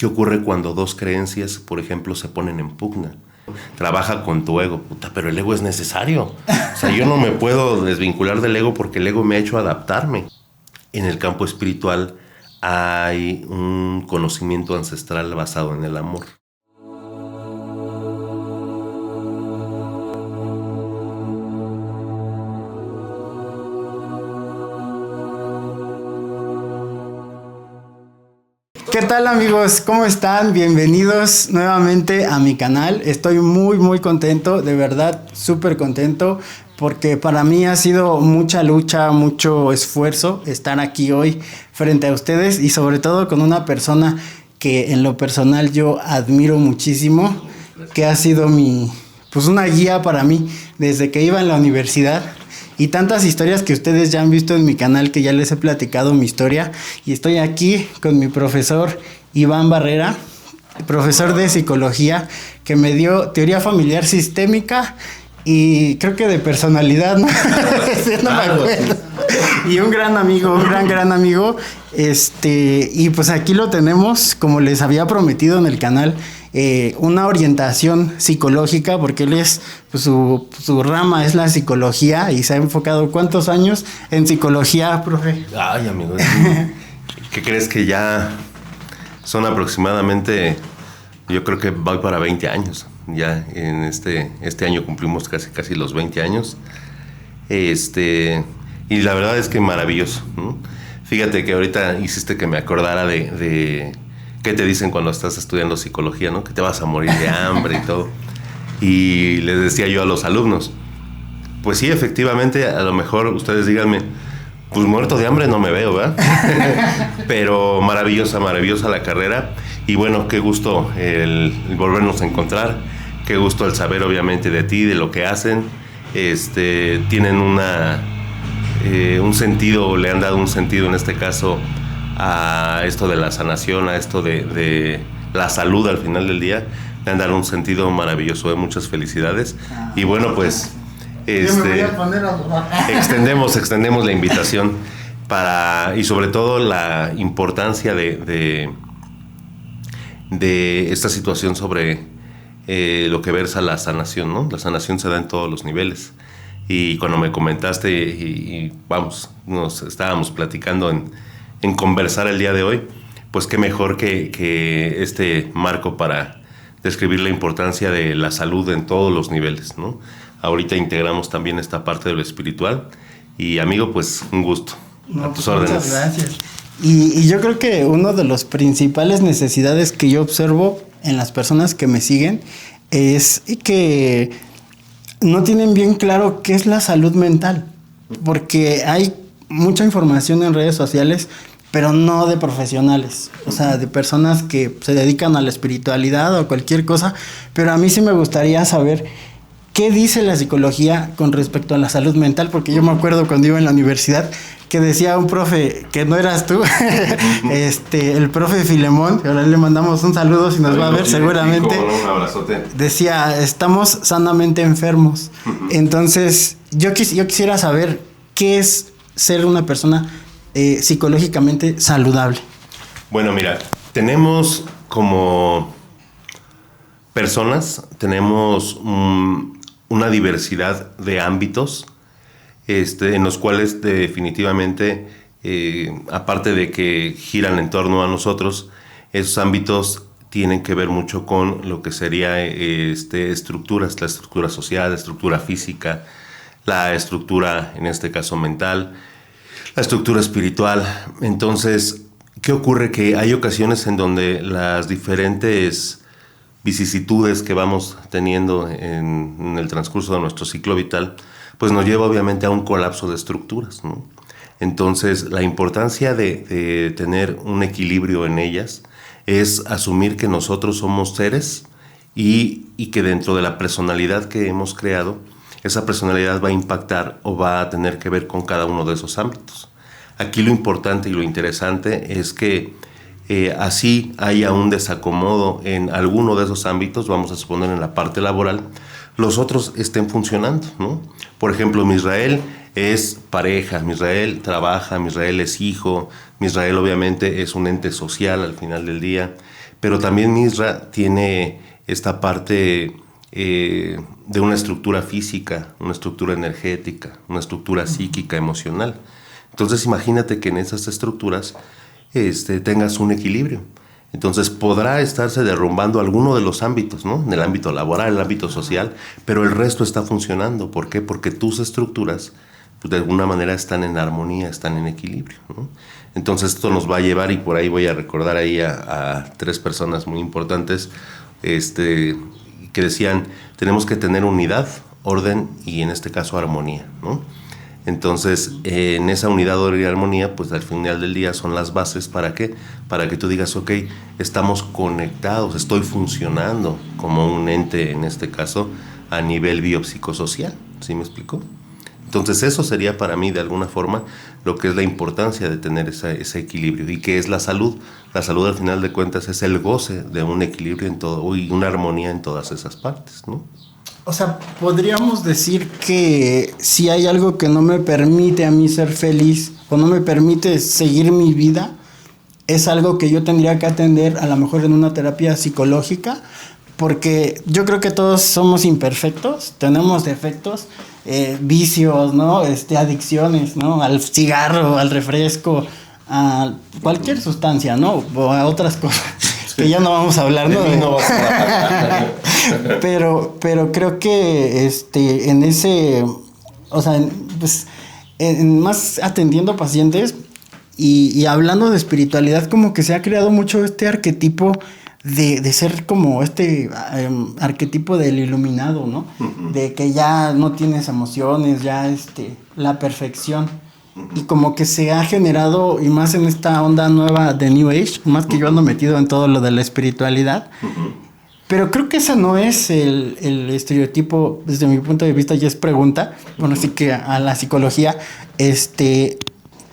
¿Qué ocurre cuando dos creencias, por ejemplo, se ponen en pugna? Trabaja con tu ego, puta, pero el ego es necesario. O sea, yo no me puedo desvincular del ego porque el ego me ha hecho adaptarme. En el campo espiritual hay un conocimiento ancestral basado en el amor. ¿Qué tal, amigos? ¿Cómo están? Bienvenidos nuevamente a mi canal. Estoy muy contento, de verdad, súper contento, porque para mí ha sido mucha lucha, mucho esfuerzo estar aquí hoy frente a ustedes y sobre todo con una persona que en lo personal yo admiro muchísimo, que ha sido una guía para mí desde que iba en la universidad. Y tantas historias que ustedes ya han visto en mi canal, que ya les he platicado mi historia. Y estoy aquí con mi profesor Iván Barrera, profesor de psicología, que me dio teoría familiar sistémica y creo que de personalidad, ¿no? No me acuerdo. Y un gran amigo. Y pues aquí lo tenemos, como les había prometido en el canal, una orientación psicológica, porque él es, pues su rama es la psicología y se ha enfocado ¿cuántos años en psicología, profe? Ay, amigo, ¿qué crees? Que ya son aproximadamente, yo creo que voy para 20 años. Ya en este año cumplimos casi los 20 años. Y la verdad es que maravilloso, ¿no? Fíjate que ahorita hiciste que me acordara de qué te dicen cuando estás estudiando psicología, ¿no? Que te vas a morir de hambre y todo. Y les decía yo a los alumnos, pues sí, efectivamente, a lo mejor ustedes díganme, pues muerto de hambre no me veo, ¿verdad? Pero maravillosa la carrera. Y bueno, qué gusto el volvernos a encontrar. Qué gusto el saber, obviamente, de ti, de lo que hacen. Tienen un sentido, le han dado un sentido en este caso a esto de la sanación, a esto de la salud al final del día. Le han dado un sentido maravilloso, de muchas felicidades. Y bueno, pues Yo me voy a poner a... extendemos la invitación y sobre todo la importancia de esta situación sobre lo que versa la sanación, ¿no? La sanación se da en todos los niveles. Y cuando me comentaste nos estábamos platicando en conversar el día de hoy, pues qué mejor que este marco para describir la importancia de la salud en todos los niveles, ¿no? Ahorita integramos también esta parte de lo espiritual. Y amigo, pues un gusto. No, a tus órdenes. Muchas gracias. Y yo creo que una de las principales necesidades que yo observo en las personas que me siguen es que no tienen bien claro qué es la salud mental, porque hay mucha información en redes sociales, pero no de profesionales, o sea, de personas que se dedican a la espiritualidad o cualquier cosa, pero a mí sí me gustaría saber qué dice la psicología con respecto a la salud mental, porque yo me acuerdo cuando iba en la universidad que decía un profe, que no eras tú, el profe Filemón, que ahora le mandamos un saludo si nos va a ver seguramente. Un abrazote. Decía, estamos sanamente enfermos. Entonces, yo quisiera saber qué es ser una persona psicológicamente saludable. Bueno, mira, tenemos como personas, tenemos una diversidad de ámbitos en los cuales definitivamente, aparte de que giran en torno a nosotros, esos ámbitos tienen que ver mucho con lo que sería estructuras, la estructura social, la estructura física, la estructura, en este caso, mental, la estructura espiritual. Entonces, ¿qué ocurre? Que hay ocasiones en donde las diferentes vicisitudes que vamos teniendo en el transcurso de nuestro ciclo vital, pues nos lleva obviamente a un colapso de estructuras, ¿no? Entonces, la importancia de tener un equilibrio en ellas es asumir que nosotros somos seres y que dentro de la personalidad que hemos creado, esa personalidad va a impactar o va a tener que ver con cada uno de esos ámbitos. Aquí lo importante y lo interesante es que así haya un desacomodo en alguno de esos ámbitos, vamos a suponer en la parte laboral, los otros estén funcionando, ¿no? Por ejemplo, Misrael es pareja, Misrael trabaja, Misrael es hijo, Misrael obviamente es un ente social al final del día, pero también Misra tiene esta parte de una estructura física, una estructura energética, una estructura psíquica, emocional. Entonces imagínate que en esas estructuras tengas un equilibrio. Entonces podrá estarse derrumbando alguno de los ámbitos, ¿no? En el ámbito laboral, el ámbito social, pero el resto está funcionando. ¿Por qué? Porque tus estructuras, pues, de alguna manera están en armonía, están en equilibrio, ¿no? Entonces esto nos va a llevar, y por ahí voy a recordar ahí a 3 personas muy importantes, que decían, tenemos que tener unidad, orden y en este caso armonía, ¿no? Entonces, en esa unidad, orden y armonía, pues al final del día son las bases. ¿Para qué? Para que tú digas, ok, estamos conectados, estoy funcionando como un ente, en este caso, a nivel biopsicosocial. ¿Sí me explico? Entonces, eso sería para mí, de alguna forma, lo que es la importancia de tener ese equilibrio. ¿Y qué es la salud? La salud, al final de cuentas, es el goce de un equilibrio en todo y una armonía en todas esas partes, ¿no? O sea, podríamos decir que si hay algo que no me permite a mí ser feliz o no me permite seguir mi vida, es algo que yo tendría que atender a lo mejor en una terapia psicológica, porque yo creo que todos somos imperfectos, tenemos defectos, vicios, ¿no? Adicciones, ¿no? Al cigarro, al refresco, a cualquier sustancia, ¿no? O a otras cosas. Que ya no vamos a hablar, ¿no? Pero creo que en ese, o sea, pues, más atendiendo pacientes y hablando de espiritualidad, como que se ha creado mucho este arquetipo de ser como arquetipo del iluminado, ¿no? De que ya no tienes emociones, ya la perfección. Y como que se ha generado, y más en esta onda nueva de New Age, más que yo ando metido en todo lo de la espiritualidad, pero creo que ese no es el estereotipo, desde mi punto de vista, ya es pregunta, bueno, así que a la psicología,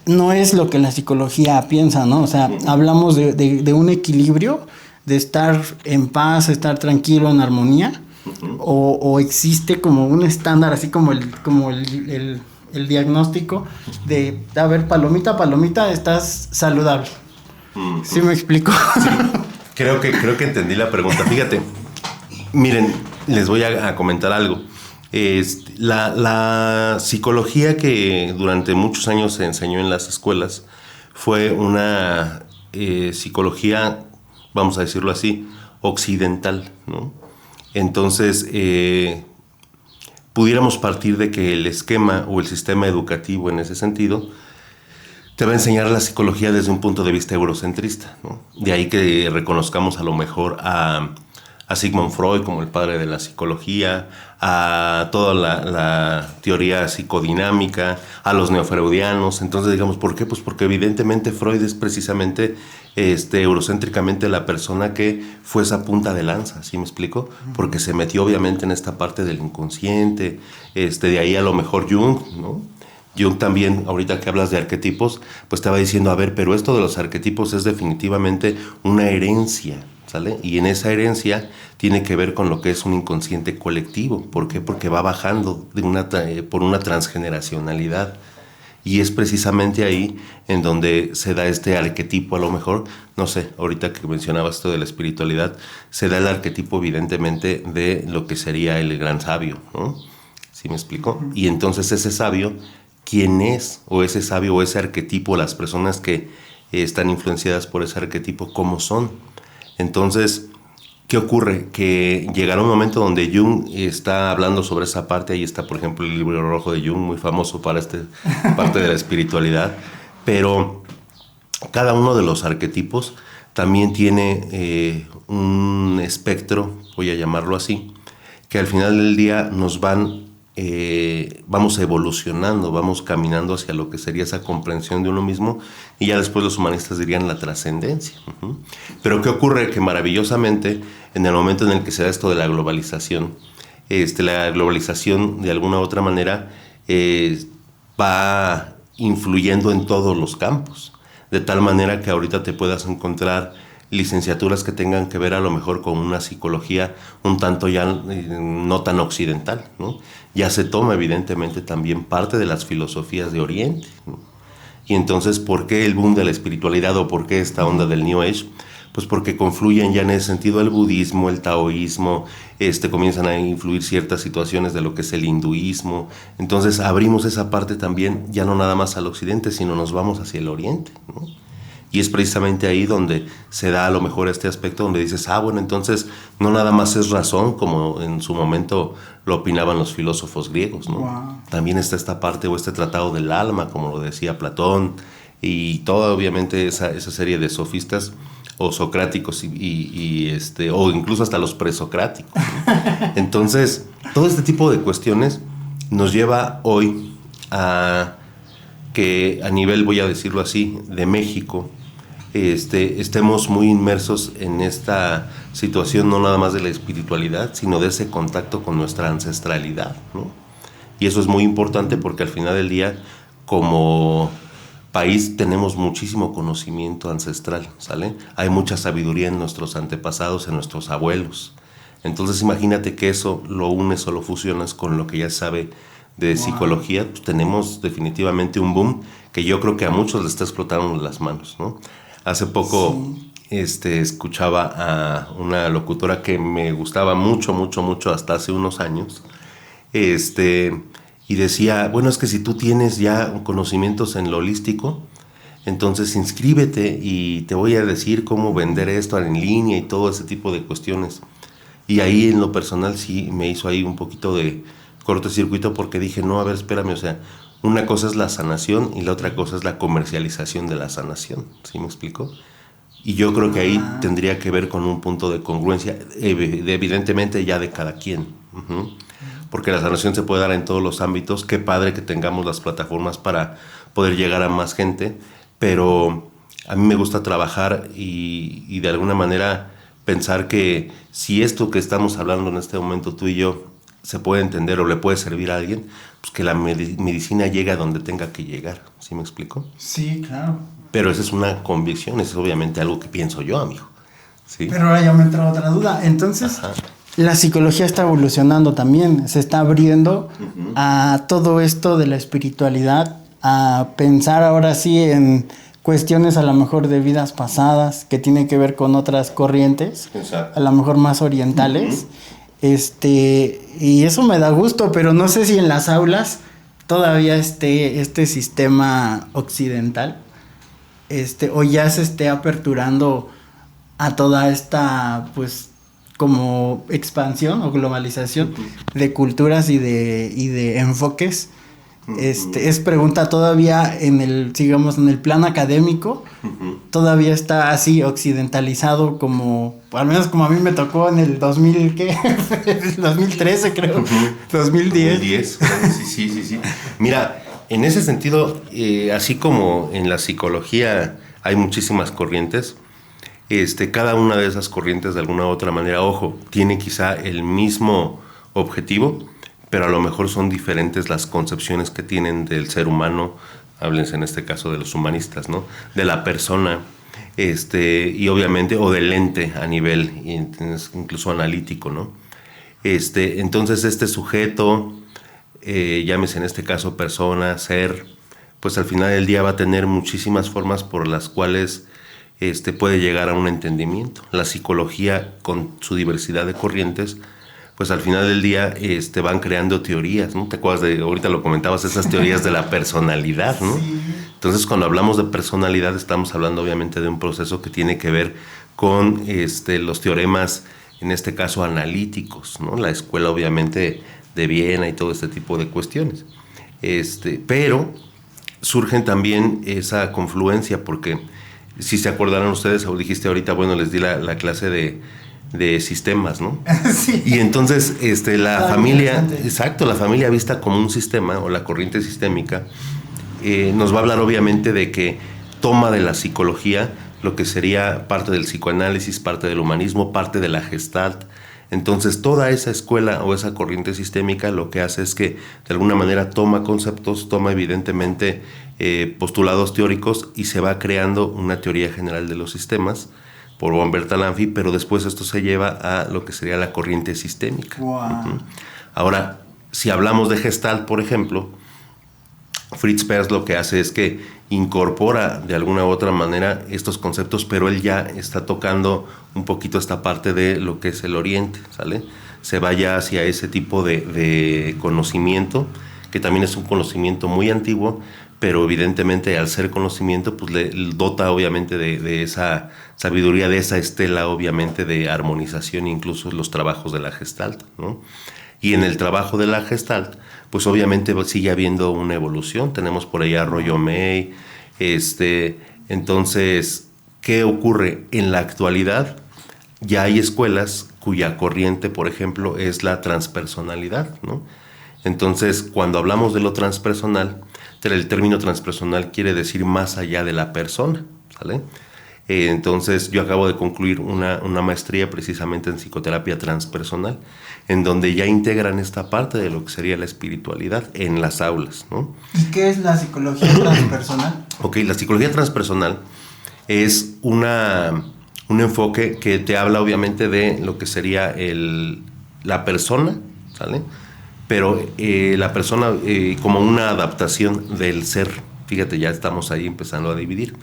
no es lo que la psicología piensa, ¿no? O sea, hablamos de un equilibrio, de estar en paz, estar tranquilo, en armonía, o existe como un estándar, así como el diagnóstico de, a ver, palomita, estás saludable. ¿Sí me explico? Sí, creo que entendí la pregunta. Fíjate, miren, les voy a comentar algo. La psicología que durante muchos años se enseñó en las escuelas fue una psicología, vamos a decirlo así, occidental, ¿no? Entonces, pudiéramos partir de que el esquema o el sistema educativo en ese sentido te va a enseñar la psicología desde un punto de vista eurocentrista, ¿no? De ahí que reconozcamos a lo mejor a Sigmund Freud como el padre de la psicología, a toda la teoría psicodinámica, a los neofreudianos. Entonces, digamos, ¿por qué? Pues porque evidentemente Freud es precisamente eurocéntricamente la persona que fue esa punta de lanza, ¿sí me explico? Porque se metió obviamente en esta parte del inconsciente, de ahí a lo mejor Jung, ¿no? Jung también, ahorita que hablas de arquetipos, pues te va diciendo, a ver, pero esto de los arquetipos es definitivamente una herencia, ¿sale? Y en esa herencia tiene que ver con lo que es un inconsciente colectivo. ¿Por qué? Porque va bajando por una transgeneracionalidad. Y es precisamente ahí en donde se da este arquetipo, a lo mejor, no sé, ahorita que mencionabas esto de la espiritualidad, se da el arquetipo evidentemente de lo que sería el gran sabio, ¿no? ¿Sí me explico? Y entonces ese sabio, ¿quién es? O ese sabio o ese arquetipo, las personas que están influenciadas por ese arquetipo, ¿cómo son? Entonces, ¿qué ocurre? Que llegará un momento donde Jung está hablando sobre esa parte. Ahí está, por ejemplo, el libro rojo de Jung, muy famoso para esta parte de la espiritualidad. Pero cada uno de los arquetipos también tiene un espectro, voy a llamarlo así, que al final del día nos vamos evolucionando, vamos caminando hacia lo que sería esa comprensión de uno mismo, y ya después los humanistas dirían la trascendencia. Pero ¿qué ocurre? Que maravillosamente, en el momento en el que se da esto de la globalización de alguna u otra manera va influyendo en todos los campos, de tal manera que ahorita te puedas encontrar licenciaturas que tengan que ver a lo mejor con una psicología un tanto ya no tan occidental, ¿no? Ya se toma evidentemente también parte de las filosofías de Oriente, ¿no? Y entonces, ¿por qué el boom de la espiritualidad o por qué esta onda del New Age? pues porque confluyen ya en ese sentido el budismo, el taoísmo, comienzan a influir ciertas situaciones de lo que es el hinduismo. Entonces abrimos esa parte también, ya no nada más al occidente, sino nos vamos hacia el oriente, ¿no? Y es precisamente ahí donde se da a lo mejor este aspecto donde dices, bueno, entonces no nada más es razón, como en su momento lo opinaban los filósofos griegos, ¿no? Wow. También está esta parte o este tratado del alma, como lo decía Platón, y toda obviamente esa serie de sofistas o socráticos o incluso hasta los presocráticos, ¿no? Entonces, todo este tipo de cuestiones nos lleva hoy a que a nivel, voy a decirlo así, de México, estemos muy inmersos en esta situación no nada más de la espiritualidad, sino de ese contacto con nuestra ancestralidad, ¿no? Y eso es muy importante porque al final del día, como país, tenemos muchísimo conocimiento ancestral, ¿sale? Hay mucha sabiduría en nuestros antepasados, en nuestros abuelos. Entonces imagínate que eso lo unes o lo fusionas con lo que ya sabe de psicología, pues tenemos definitivamente un boom que yo creo que a muchos les está explotando las manos, ¿no? Hace poco escuchaba a una locutora que me gustaba mucho, mucho, mucho hasta hace unos años, y decía, bueno, es que si tú tienes ya conocimientos en lo holístico, entonces inscríbete y te voy a decir cómo vender esto en línea y todo ese tipo de cuestiones. Y ahí en lo personal sí me hizo ahí un poquito de cortocircuito porque dije, no, a ver, espérame, o sea, una cosa es la sanación y la otra cosa es la comercialización de la sanación, ¿sí me explico? Y yo creo que ahí tendría que ver con un punto de congruencia, evidentemente ya de cada quien. Porque la sanación se puede dar en todos los ámbitos. Qué padre que tengamos las plataformas para poder llegar a más gente, pero a mí me gusta trabajar y de alguna manera pensar que si esto que estamos hablando en este momento tú y yo se puede entender o le puede servir a alguien, pues que la medicina llegue a donde tenga que llegar, ¿sí me explico? Sí, claro. Pero esa es una convicción, eso es obviamente algo que pienso yo, amigo. ¿Sí? Pero ahora ya me entró otra duda. Entonces, la psicología está evolucionando también, se está abriendo a todo esto de la espiritualidad, a pensar ahora sí en cuestiones a lo mejor de vidas pasadas, que tienen que ver con otras corrientes, Exacto. a lo mejor más orientales. Y eso me da gusto, pero no sé si en las aulas todavía esté este sistema occidental, o ya se esté aperturando a toda esta, pues, como expansión o globalización de culturas y de enfoques. Es pregunta todavía digamos, en el plano académico, todavía está así occidentalizado como, al menos como a mí me tocó en el 2000, ¿qué? 2013 creo, 2010. 2010, sí. Mira, en ese sentido, así como en la psicología hay muchísimas corrientes, cada una de esas corrientes de alguna u otra manera, ojo, tiene quizá el mismo objetivo, pero a lo mejor son diferentes las concepciones que tienen del ser humano, háblense en este caso de los humanistas, ¿no? De la persona, y obviamente, o del ente a nivel incluso analítico, ¿no? Entonces este sujeto, llámese en este caso persona, ser, pues al final del día va a tener muchísimas formas por las cuales puede llegar a un entendimiento. La psicología, con su diversidad de corrientes, pues al final del día van creando teorías, ¿no? ¿Te acuerdas de, ahorita lo comentabas, esas teorías de la personalidad, ¿no? Sí. Entonces, cuando hablamos de personalidad, estamos hablando obviamente de un proceso que tiene que ver con los teoremas, en este caso analíticos, ¿no? La escuela obviamente de Viena y todo este tipo de cuestiones. Pero surgen también esa confluencia, porque si se acordarán ustedes, o dijiste ahorita, bueno, les di la clase de sistemas, ¿no? Sí. Y entonces la familia, exacto, la familia vista como un sistema o la corriente sistémica nos va a hablar obviamente de que toma de la psicología lo que sería parte del psicoanálisis, parte del humanismo, parte de la Gestalt. Entonces toda esa escuela o esa corriente sistémica lo que hace es que de alguna manera toma conceptos, toma evidentemente postulados teóricos y se va creando una teoría general de los sistemas por von Bertalanffy, pero después esto se lleva a lo que sería la corriente sistémica. Wow. Ahora, si hablamos de Gestalt, por ejemplo, Fritz Perls lo que hace es que incorpora de alguna u otra manera estos conceptos, pero él ya está tocando un poquito esta parte de lo que es el Oriente, ¿sale? Se vaya hacia ese tipo de conocimiento, que también es un conocimiento muy antiguo, pero evidentemente al ser conocimiento, pues le dota obviamente de esa sabiduría, de esa estela obviamente de armonización, incluso los trabajos de la Gestalt, ¿no? Y en el trabajo de la Gestalt, pues obviamente sigue habiendo una evolución. Tenemos por allá a Rollo May. Entonces, ¿qué ocurre? En la actualidad ya hay escuelas cuya corriente, por ejemplo, es la transpersonalidad, ¿no? Entonces, cuando hablamos de lo transpersonal, el término transpersonal quiere decir más allá de la persona, ¿sale? Entonces, yo acabo de concluir una maestría precisamente en psicoterapia transpersonal, en donde ya integran esta parte de lo que sería la espiritualidad en las aulas, ¿no? ¿Y qué es la psicología transpersonal? Ok, la psicología transpersonal es un enfoque que te habla obviamente de lo que sería la persona, ¿sale? Pero la persona como una adaptación del ser. Fíjate, ya estamos ahí empezando a dividir.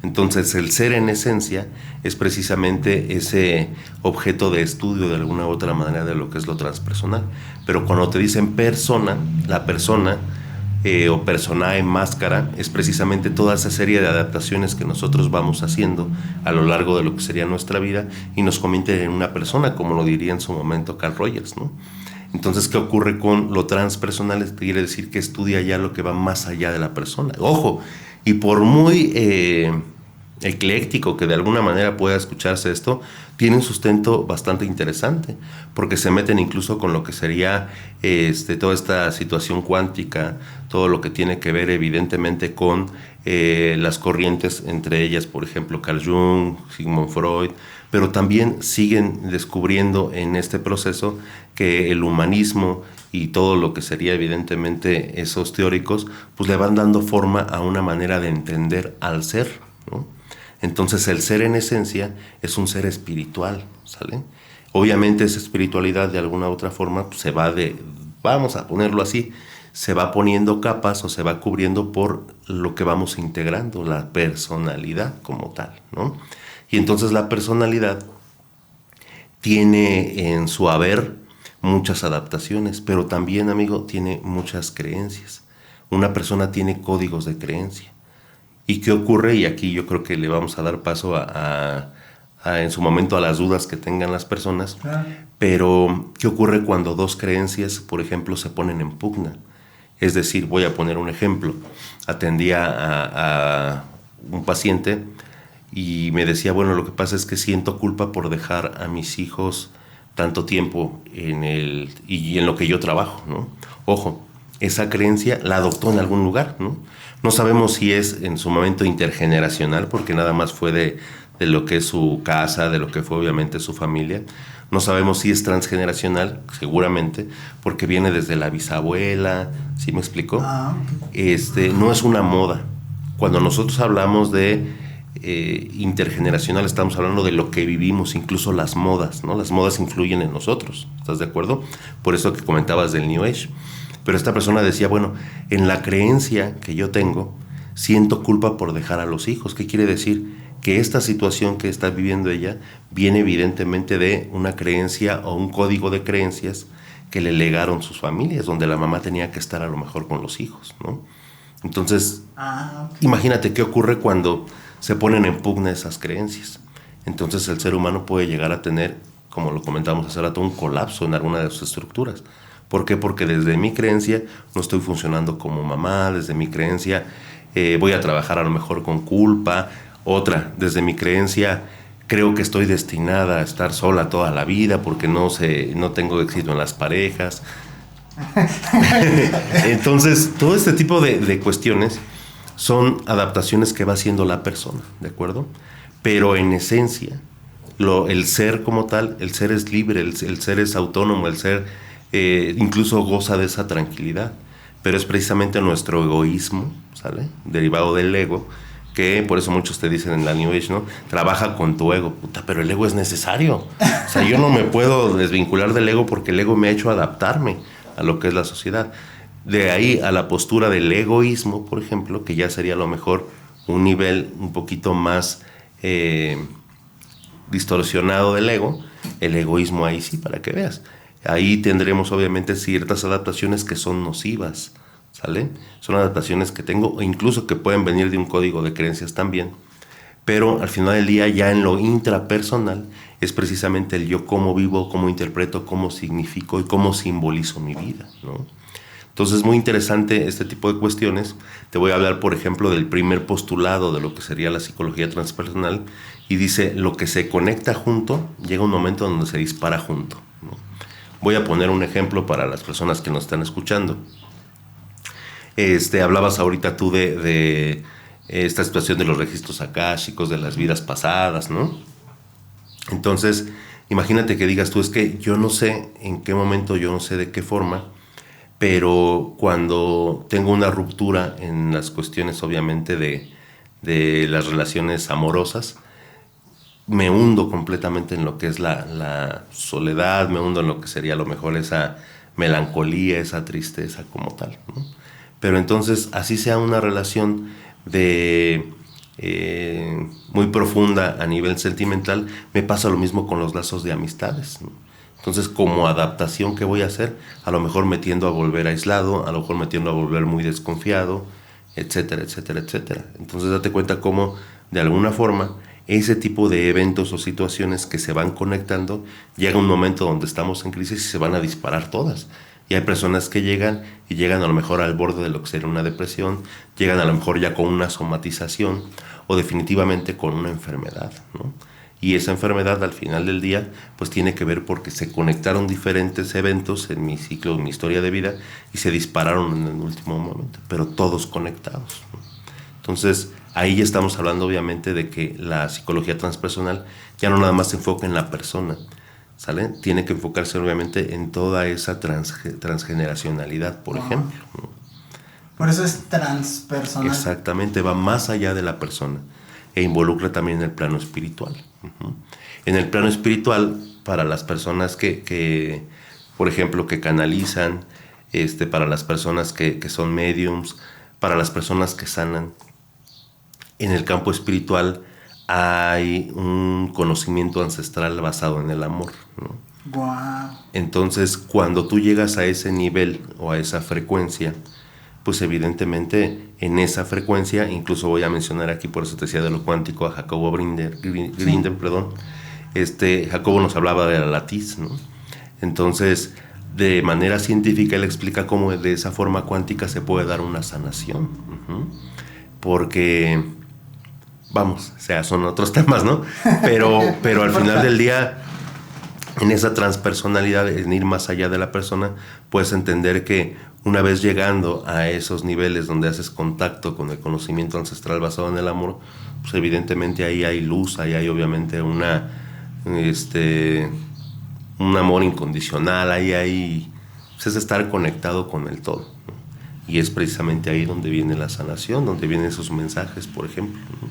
Entonces, el ser en esencia es precisamente ese objeto de estudio de alguna u otra manera de lo que es lo transpersonal. Pero cuando te dicen persona, la persona o personae máscara es precisamente toda esa serie de adaptaciones que nosotros vamos haciendo a lo largo de lo que sería nuestra vida y nos convierte en una persona, como lo diría en su momento Carl Rogers, ¿no? Entonces, ¿qué ocurre con lo transpersonal? Quiere decir que estudia ya lo que va más allá de la persona. Ojo, y por muy ecléctico que de alguna manera pueda escucharse esto, tiene un sustento bastante interesante, porque se meten incluso con lo que sería toda esta situación cuántica, todo lo que tiene que ver evidentemente con las corrientes, entre ellas, por ejemplo, Carl Jung, Sigmund Freud, pero también siguen descubriendo en este proceso que el humanismo y todo lo que sería evidentemente esos teóricos, pues le van dando forma a una manera de entender al ser, ¿no? Entonces el ser en esencia es un ser espiritual, ¿sale? Obviamente esa espiritualidad de alguna u otra forma pues, vamos a ponerlo así, se va poniendo capas o se va cubriendo por lo que vamos integrando, la personalidad como tal, ¿no? Y entonces la personalidad tiene en su haber muchas adaptaciones, pero también, amigo, tiene muchas creencias. Una persona tiene códigos de creencia. ¿Y qué ocurre? Y aquí yo creo que le vamos a dar paso en su momento a las dudas que tengan las personas. Pero, ¿qué ocurre cuando dos creencias, por ejemplo, se ponen en pugna? Es decir, voy a poner un ejemplo. Atendía a un paciente y me decía, bueno, lo que pasa es que siento culpa por dejar a mis hijos tanto tiempo y en lo que yo trabajo, ¿no? Ojo, esa creencia la adoptó en algún lugar, ¿no? No sabemos si es en su momento intergeneracional, porque nada más fue de lo que es su casa, de lo que fue obviamente su familia. No sabemos si es transgeneracional, seguramente, porque viene desde la bisabuela, ¿sí me explico? Okay. No es una moda. Cuando nosotros hablamos de intergeneracional, estamos hablando de lo que vivimos, incluso las modas, ¿no? Las modas influyen en nosotros, ¿estás de acuerdo? Por eso que comentabas del New Age. Pero esta persona decía, bueno, en la creencia que yo tengo, siento culpa por dejar a los hijos. ¿Qué quiere decir? Que esta situación que está viviendo ella viene evidentemente de una creencia o un código de creencias que le legaron sus familias, donde la mamá tenía que estar a lo mejor con los hijos, ¿no? Entonces, okay. Imagínate qué ocurre cuando se ponen en pugna esas creencias. Entonces el ser humano puede llegar a tener, como lo comentamos hace rato, un colapso en alguna de sus estructuras. ¿Por qué? Porque desde mi creencia no estoy funcionando como mamá, desde mi creencia voy a trabajar a lo mejor con culpa. Otra, desde mi creencia creo que estoy destinada a estar sola toda la vida porque no tengo éxito en las parejas. Entonces, todo este tipo de cuestiones son adaptaciones que va haciendo la persona, ¿de acuerdo? Pero en esencia, el ser como tal, el ser es libre, el ser es autónomo, el ser incluso goza de esa tranquilidad. Pero es precisamente nuestro egoísmo, ¿sale? Derivado del ego, que por eso muchos te dicen en la New Age, ¿no? Trabaja con tu ego. Puta, pero el ego es necesario. O sea, yo no me puedo desvincular del ego porque el ego me ha hecho adaptarme a lo que es la sociedad. De ahí a la postura del egoísmo, por ejemplo, que ya sería a lo mejor un nivel un poquito más distorsionado del ego, el egoísmo ahí sí, para que veas. Ahí tendremos obviamente ciertas adaptaciones que son nocivas, ¿sale? Son adaptaciones que tengo, e incluso que pueden venir de un código de creencias también, pero al final del día ya en lo intrapersonal es precisamente el yo cómo vivo, cómo interpreto, cómo significo y cómo simbolizo mi vida, ¿no? Entonces es muy interesante este tipo de cuestiones. Te voy a hablar, por ejemplo, del primer postulado de lo que sería la psicología transpersonal, y dice, lo que se conecta junto, llega un momento donde se dispara junto, ¿no? Voy a poner un ejemplo para las personas que nos están escuchando. Hablabas ahorita tú de esta situación de los registros akáshicos, de las vidas pasadas, ¿no? Entonces, imagínate que digas tú, es que yo no sé en qué momento, yo no sé de qué forma, pero cuando tengo una ruptura en las cuestiones, obviamente, de las relaciones amorosas, me hundo completamente en lo que es la soledad, me hundo en lo que sería a lo mejor esa melancolía, esa tristeza como tal, ¿no? Pero entonces, así sea una relación muy profunda a nivel sentimental, me pasa lo mismo con los lazos de amistades, ¿no? Entonces, como adaptación, ¿qué voy a hacer? A lo mejor me tiendo a volver aislado, a lo mejor me tiendo a volver muy desconfiado, etcétera, etcétera, etcétera. Entonces, date cuenta cómo, de alguna forma, ese tipo de eventos o situaciones que se van conectando, llega un momento donde estamos en crisis y se van a disparar todas. Y hay personas que llegan y llegan a lo mejor al borde de lo que sería una depresión, llegan a lo mejor ya con una somatización o definitivamente con una enfermedad, ¿no? Y esa enfermedad al final del día pues tiene que ver porque se conectaron diferentes eventos en mi ciclo, en mi historia de vida, y se dispararon en el último momento, pero todos conectados, ¿no? Entonces ahí ya estamos hablando obviamente de que la psicología transpersonal ya no nada más se enfoca en la persona, ¿sale? Tiene que enfocarse obviamente en toda esa transgeneracionalidad, por ejemplo, ¿no? Por eso es transpersonal. Exactamente, va más allá de la persona e involucra también el plano espiritual. Uh-huh. En el plano espiritual, para las personas que por ejemplo, que canalizan, para las personas que son mediums, para las personas que sanan, en el campo espiritual hay un conocimiento ancestral basado en el amor, ¿no? Wow. Entonces, cuando tú llegas a ese nivel o a esa frecuencia, pues evidentemente en esa frecuencia, incluso voy a mencionar aquí, por eso te decía de lo cuántico, a Jacobo Grinder, perdón. Jacobo nos hablaba de la latiz, ¿no? Entonces, de manera científica, él explica cómo de esa forma cuántica se puede dar una sanación. Uh-huh. Porque, vamos, o sea, son otros temas, ¿no? Pero al final del día, en esa transpersonalidad, en ir más allá de la persona, puedes entender que una vez llegando a esos niveles donde haces contacto con el conocimiento ancestral basado en el amor, pues evidentemente ahí hay luz, ahí hay obviamente un amor incondicional, ahí hay, pues es estar conectado con el todo, ¿no? Y es precisamente ahí donde viene la sanación, donde vienen esos mensajes, por ejemplo, ¿no?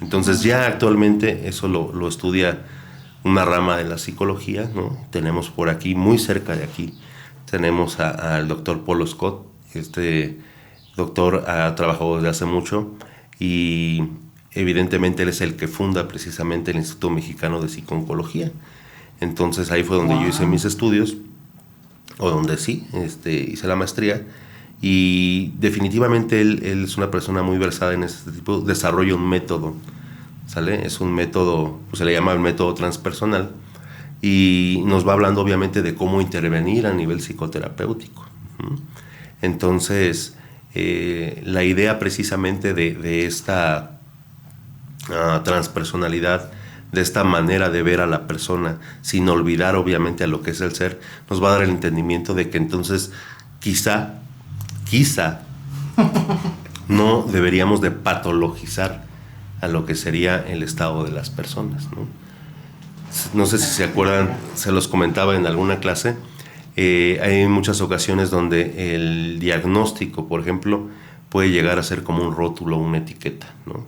Entonces ya actualmente eso lo estudia una rama de la psicología, ¿no? Tenemos por aquí, muy cerca de aquí, tenemos al doctor Paul Scott. Este doctor ha trabajado desde hace mucho y evidentemente él es el que funda precisamente el Instituto Mexicano de Psico-Oncología. Entonces ahí fue donde yo hice mis estudios, o donde sí, hice la maestría, y definitivamente él es una persona muy versada en este tipo, desarrolla un método, ¿sale? Es un método, pues se le llama el método transpersonal, y nos va hablando obviamente de cómo intervenir a nivel psicoterapéutico. Entonces, la idea precisamente de esta transpersonalidad, de esta manera de ver a la persona, sin olvidar obviamente a lo que es el ser, nos va a dar el entendimiento de que entonces quizá no deberíamos de patologizar a lo que sería el estado de las personas, ¿no? No sé si se acuerdan, se los comentaba en alguna clase, hay muchas ocasiones donde el diagnóstico, por ejemplo, puede llegar a ser como un rótulo, una etiqueta, ¿no?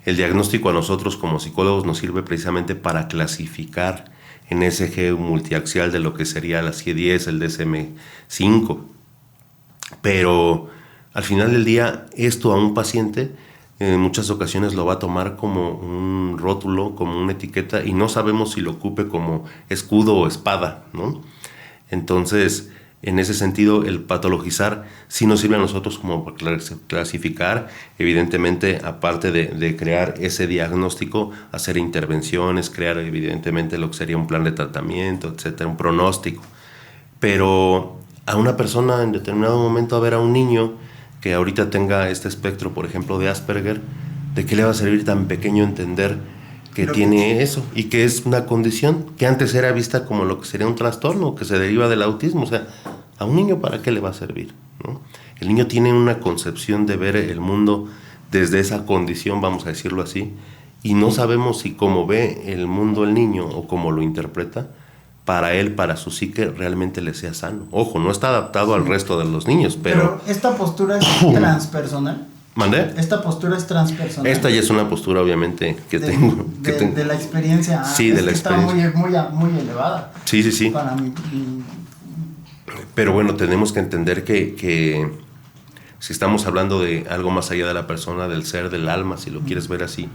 El diagnóstico a nosotros como psicólogos nos sirve precisamente para clasificar en ese eje multiaxial de lo que sería la CIE-10, el DSM-5, Pero al final del día, esto a un paciente en muchas ocasiones lo va a tomar como un rótulo, como una etiqueta, y no sabemos si lo ocupe como escudo o espada, ¿no? Entonces, en ese sentido, el patologizar sí nos sirve a nosotros como para clasificar, evidentemente, aparte de crear ese diagnóstico, hacer intervenciones, crear evidentemente lo que sería un plan de tratamiento, etcétera, un pronóstico. Pero a una persona en determinado momento, a ver a un niño que ahorita tenga este espectro, por ejemplo, de Asperger, ¿de qué le va a servir tan pequeño entender que tiene eso y que es una condición que antes era vista como lo que sería un trastorno que se deriva del autismo? O sea, ¿a un niño para qué le va a servir, ¿no? El niño tiene una concepción de ver el mundo desde esa condición, vamos a decirlo así, y no sabemos si como ve el mundo el niño o como lo interpreta, para él, para su psique, realmente le sea sano. Ojo, no está adaptado al resto de los niños, pero ¿esta postura es transpersonal? ¿Mandé? ¿Esta postura es transpersonal? Esta ya es una postura, obviamente, que tengo. De la experiencia. Sí, de la experiencia. Está muy elevada. Sí. Para mí. Pero bueno, tenemos que entender que si estamos hablando de algo más allá de la persona, del ser, del alma, si lo quieres ver así,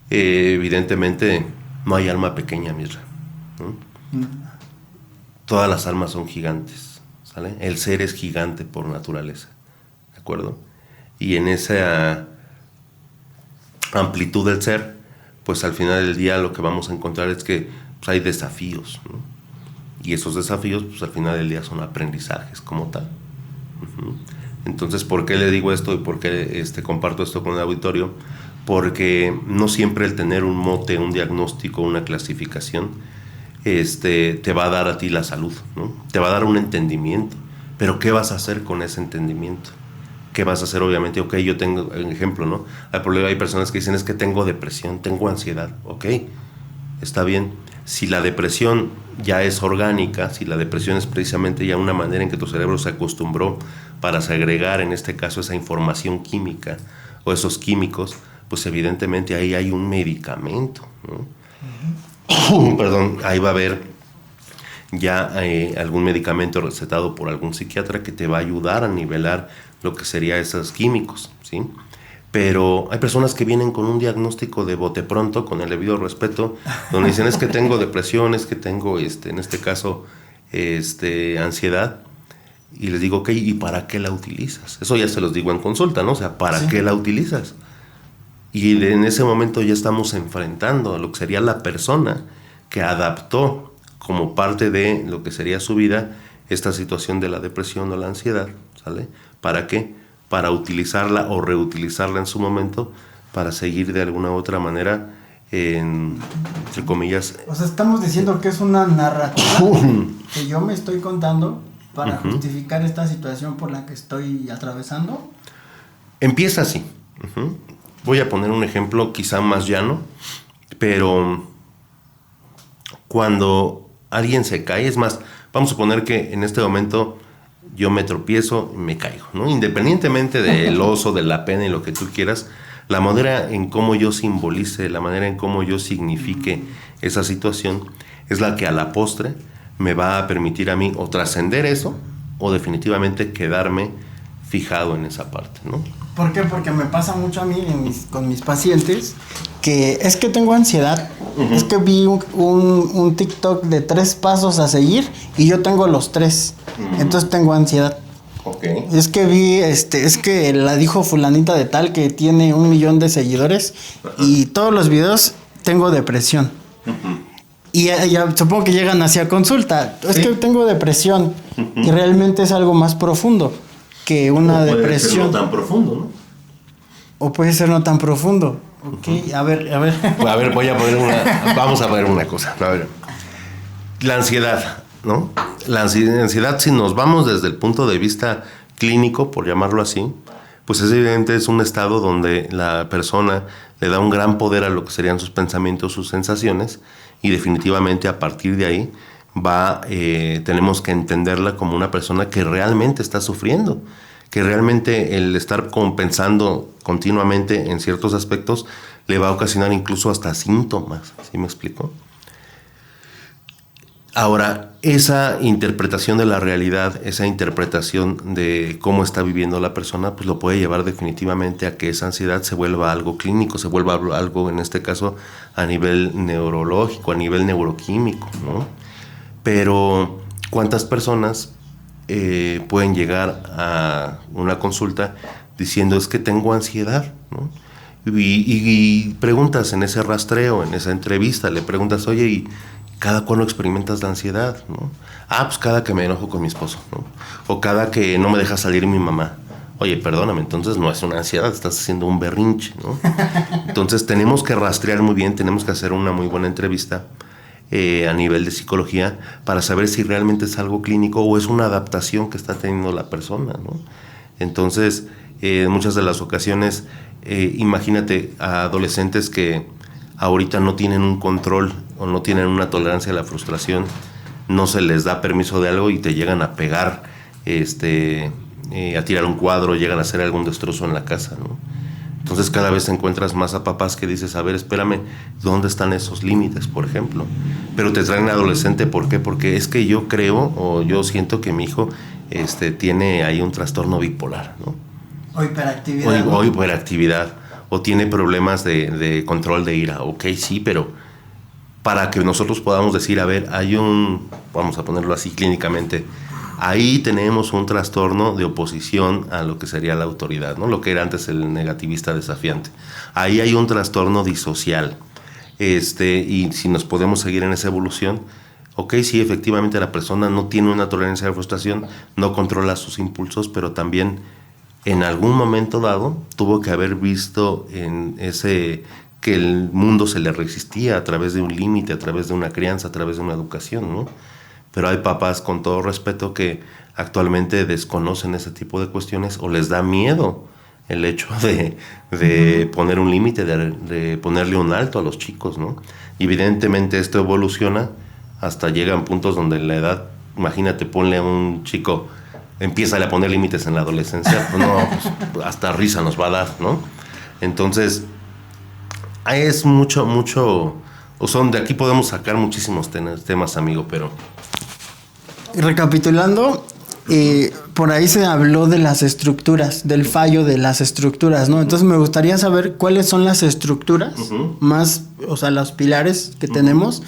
evidentemente no hay alma pequeña, Mirra, ¿no? Todas las almas son gigantes, ¿sale? El ser es gigante por naturaleza, ¿de acuerdo? Y en esa amplitud del ser, pues al final del día lo que vamos a encontrar es que pues, hay desafíos, ¿no? Y esos desafíos, pues al final del día son aprendizajes como tal. Entonces, ¿por qué le digo esto y por qué comparto esto con el auditorio? Porque no siempre el tener un mote, un diagnóstico, una clasificación, te va a dar a ti la salud, ¿no? Te va a dar un entendimiento. Pero ¿qué vas a hacer con ese entendimiento? ¿Qué vas a hacer? Obviamente, ok, yo tengo un ejemplo, ¿no? Hay personas que dicen, es que tengo depresión, tengo ansiedad. Ok, está bien. Si la depresión ya es orgánica, si la depresión es precisamente ya una manera en que tu cerebro se acostumbró para segregar, en este caso, esa información química o esos químicos, pues evidentemente ahí hay un medicamento, ¿no? Perdón, ahí va a haber ya algún medicamento recetado por algún psiquiatra que te va a ayudar a nivelar lo que serían esos químicos, ¿sí? Pero hay personas que vienen con un diagnóstico de bote pronto, con el debido respeto, donde dicen, es que tengo depresión, es que tengo, en este caso, ansiedad. Y les digo, ok, ¿y para qué la utilizas? Eso ya se los digo en consulta, ¿no? O sea, ¿para qué la utilizas? Y en ese momento ya estamos enfrentando a lo que sería la persona que adaptó como parte de lo que sería su vida esta situación de la depresión o la ansiedad, ¿sale? ¿Para qué? Para utilizarla o reutilizarla en su momento para seguir de alguna u otra manera, entre comillas. O sea, estamos diciendo que es una narrativa que yo me estoy contando para justificar esta situación por la que estoy atravesando. Empieza así. Voy a poner un ejemplo quizá más llano, pero cuando alguien se cae, es más, vamos a suponer que en este momento yo me tropiezo y me caigo, ¿no? Independientemente del oso, de la pena y lo que tú quieras, la manera en cómo yo simbolice, la manera en cómo yo signifique esa situación es la que a la postre me va a permitir a mí o trascender eso o definitivamente quedarme fijado en esa parte, ¿no? ¿Por qué? Porque me pasa mucho a mí con mis pacientes que es que tengo ansiedad. Es que vi un TikTok de 3 pasos a seguir y yo tengo los 3. Entonces tengo ansiedad. Okay. Es que vi, es que la dijo fulanita de tal que tiene 1 millón de seguidores y todos los videos tengo depresión. Y ya, supongo que llegan hacia consulta. Es que tengo depresión y realmente es algo más profundo que una depresión. Puede ser no tan profundo, ¿no? O puede ser no tan profundo. Ok, a ver. A ver, vamos a ver una cosa. A ver. La ansiedad, ¿no? La ansiedad, si nos vamos desde el punto de vista clínico, por llamarlo así, pues es evidente, es un estado donde la persona le da un gran poder a lo que serían sus pensamientos, sus sensaciones, y definitivamente a partir de ahí tenemos que entenderla como una persona que realmente está sufriendo, que realmente el estar compensando continuamente en ciertos aspectos le va a ocasionar incluso hasta síntomas, ¿sí me explico? Ahora, esa interpretación de la realidad, esa interpretación de cómo está viviendo la persona, pues lo puede llevar definitivamente a que esa ansiedad se vuelva algo clínico, se vuelva algo, en este caso, a nivel neurológico, a nivel neuroquímico, ¿no? Pero, ¿cuántas personas pueden llegar a una consulta diciendo es que tengo ansiedad, ¿no? Y preguntas en ese rastreo, en esa entrevista, le preguntas, oye, ¿y cada cuándo experimentas la ansiedad, ¿no? Pues cada que me enojo con mi esposo, ¿no? O cada que no me deja salir mi mamá. Oye, perdóname, entonces no es una ansiedad, estás haciendo un berrinche, ¿no? Entonces tenemos que rastrear muy bien, tenemos que hacer una muy buena entrevista a nivel de psicología para saber si realmente es algo clínico o es una adaptación que está teniendo la persona, ¿no? Entonces, en muchas de las ocasiones, imagínate a adolescentes que ahorita no tienen un control o no tienen una tolerancia a la frustración, no se les da permiso de algo y te llegan a pegar, a tirar un cuadro, llegan a hacer algún destrozo en la casa, ¿no? Entonces cada vez encuentras más a papás que dices, a ver, espérame, ¿dónde están esos límites, por ejemplo? Pero te traen adolescente, ¿por qué? Porque es que yo creo o yo siento que mi hijo tiene ahí un trastorno bipolar, ¿no? O hiperactividad. O hiperactividad. O tiene problemas de control de ira. Ok, sí, pero para que nosotros podamos decir, a ver, vamos a ponerlo así clínicamente, ahí tenemos un trastorno de oposición a lo que sería la autoridad, ¿no? Lo que era antes el negativista desafiante. Ahí hay un trastorno disocial. Y si nos podemos seguir en esa evolución, ok, sí, efectivamente la persona no tiene una tolerancia a la frustración, no controla sus impulsos, pero también en algún momento dado tuvo que haber visto que el mundo se le resistía a través de un límite, a través de una crianza, a través de una educación, ¿no? Pero hay papás, con todo respeto, que actualmente desconocen ese tipo de cuestiones o les da miedo el hecho de poner un límite, de ponerle un alto a los chicos, ¿no? Y evidentemente esto evoluciona hasta llegan puntos donde la edad, imagínate, ponle a un chico, empieza a poner límites en la adolescencia, pues no, pues hasta risa nos va a dar, ¿no? Entonces, es mucho, de aquí podemos sacar muchísimos temas, amigo, pero... Recapitulando, por ahí se habló de las estructuras, del fallo de las estructuras, ¿no? Entonces me gustaría saber cuáles son las estructuras más, o sea, los pilares que tenemos.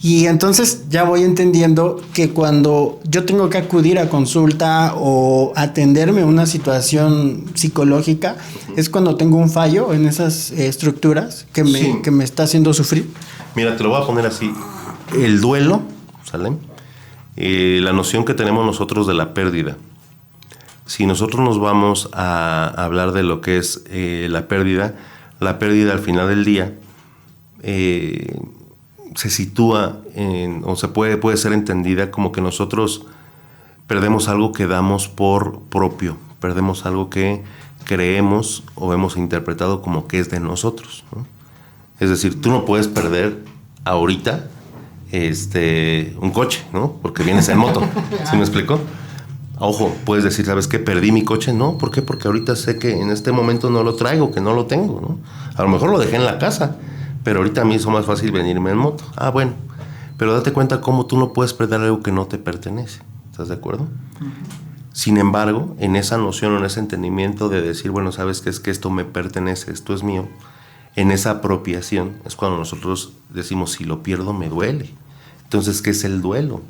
Y entonces ya voy entendiendo que cuando yo tengo que acudir a consulta o atenderme a una situación psicológica, es cuando tengo un fallo en esas estructuras que me está haciendo sufrir. Mira, te lo voy a poner así. El duelo, ¿sale? La noción que tenemos nosotros de la pérdida. Si nosotros nos vamos a hablar de lo que es la pérdida al final del día se sitúa o se puede ser entendida como que nosotros perdemos algo que damos por propio, perdemos algo que creemos o hemos interpretado como que es de nosotros, ¿no? Es decir, tú no puedes perder ahorita un coche, ¿no? Porque vienes en moto. ¿Sí me explico? Ojo, puedes decir, ¿sabes qué? Perdí mi coche. No, ¿por qué? Porque ahorita sé que en este momento no lo traigo, que no lo tengo, ¿no? A lo mejor lo dejé en la casa, pero ahorita a mí es más fácil venirme en moto. Bueno, pero date cuenta cómo tú no puedes perder algo que no te pertenece. ¿Estás de acuerdo? Uh-huh. Sin embargo, en esa noción, en ese entendimiento de decir, bueno, ¿sabes qué? Es que esto me pertenece, esto es mío. En esa apropiación es cuando nosotros decimos, si lo pierdo me duele. Entonces, ¿qué es el duelo?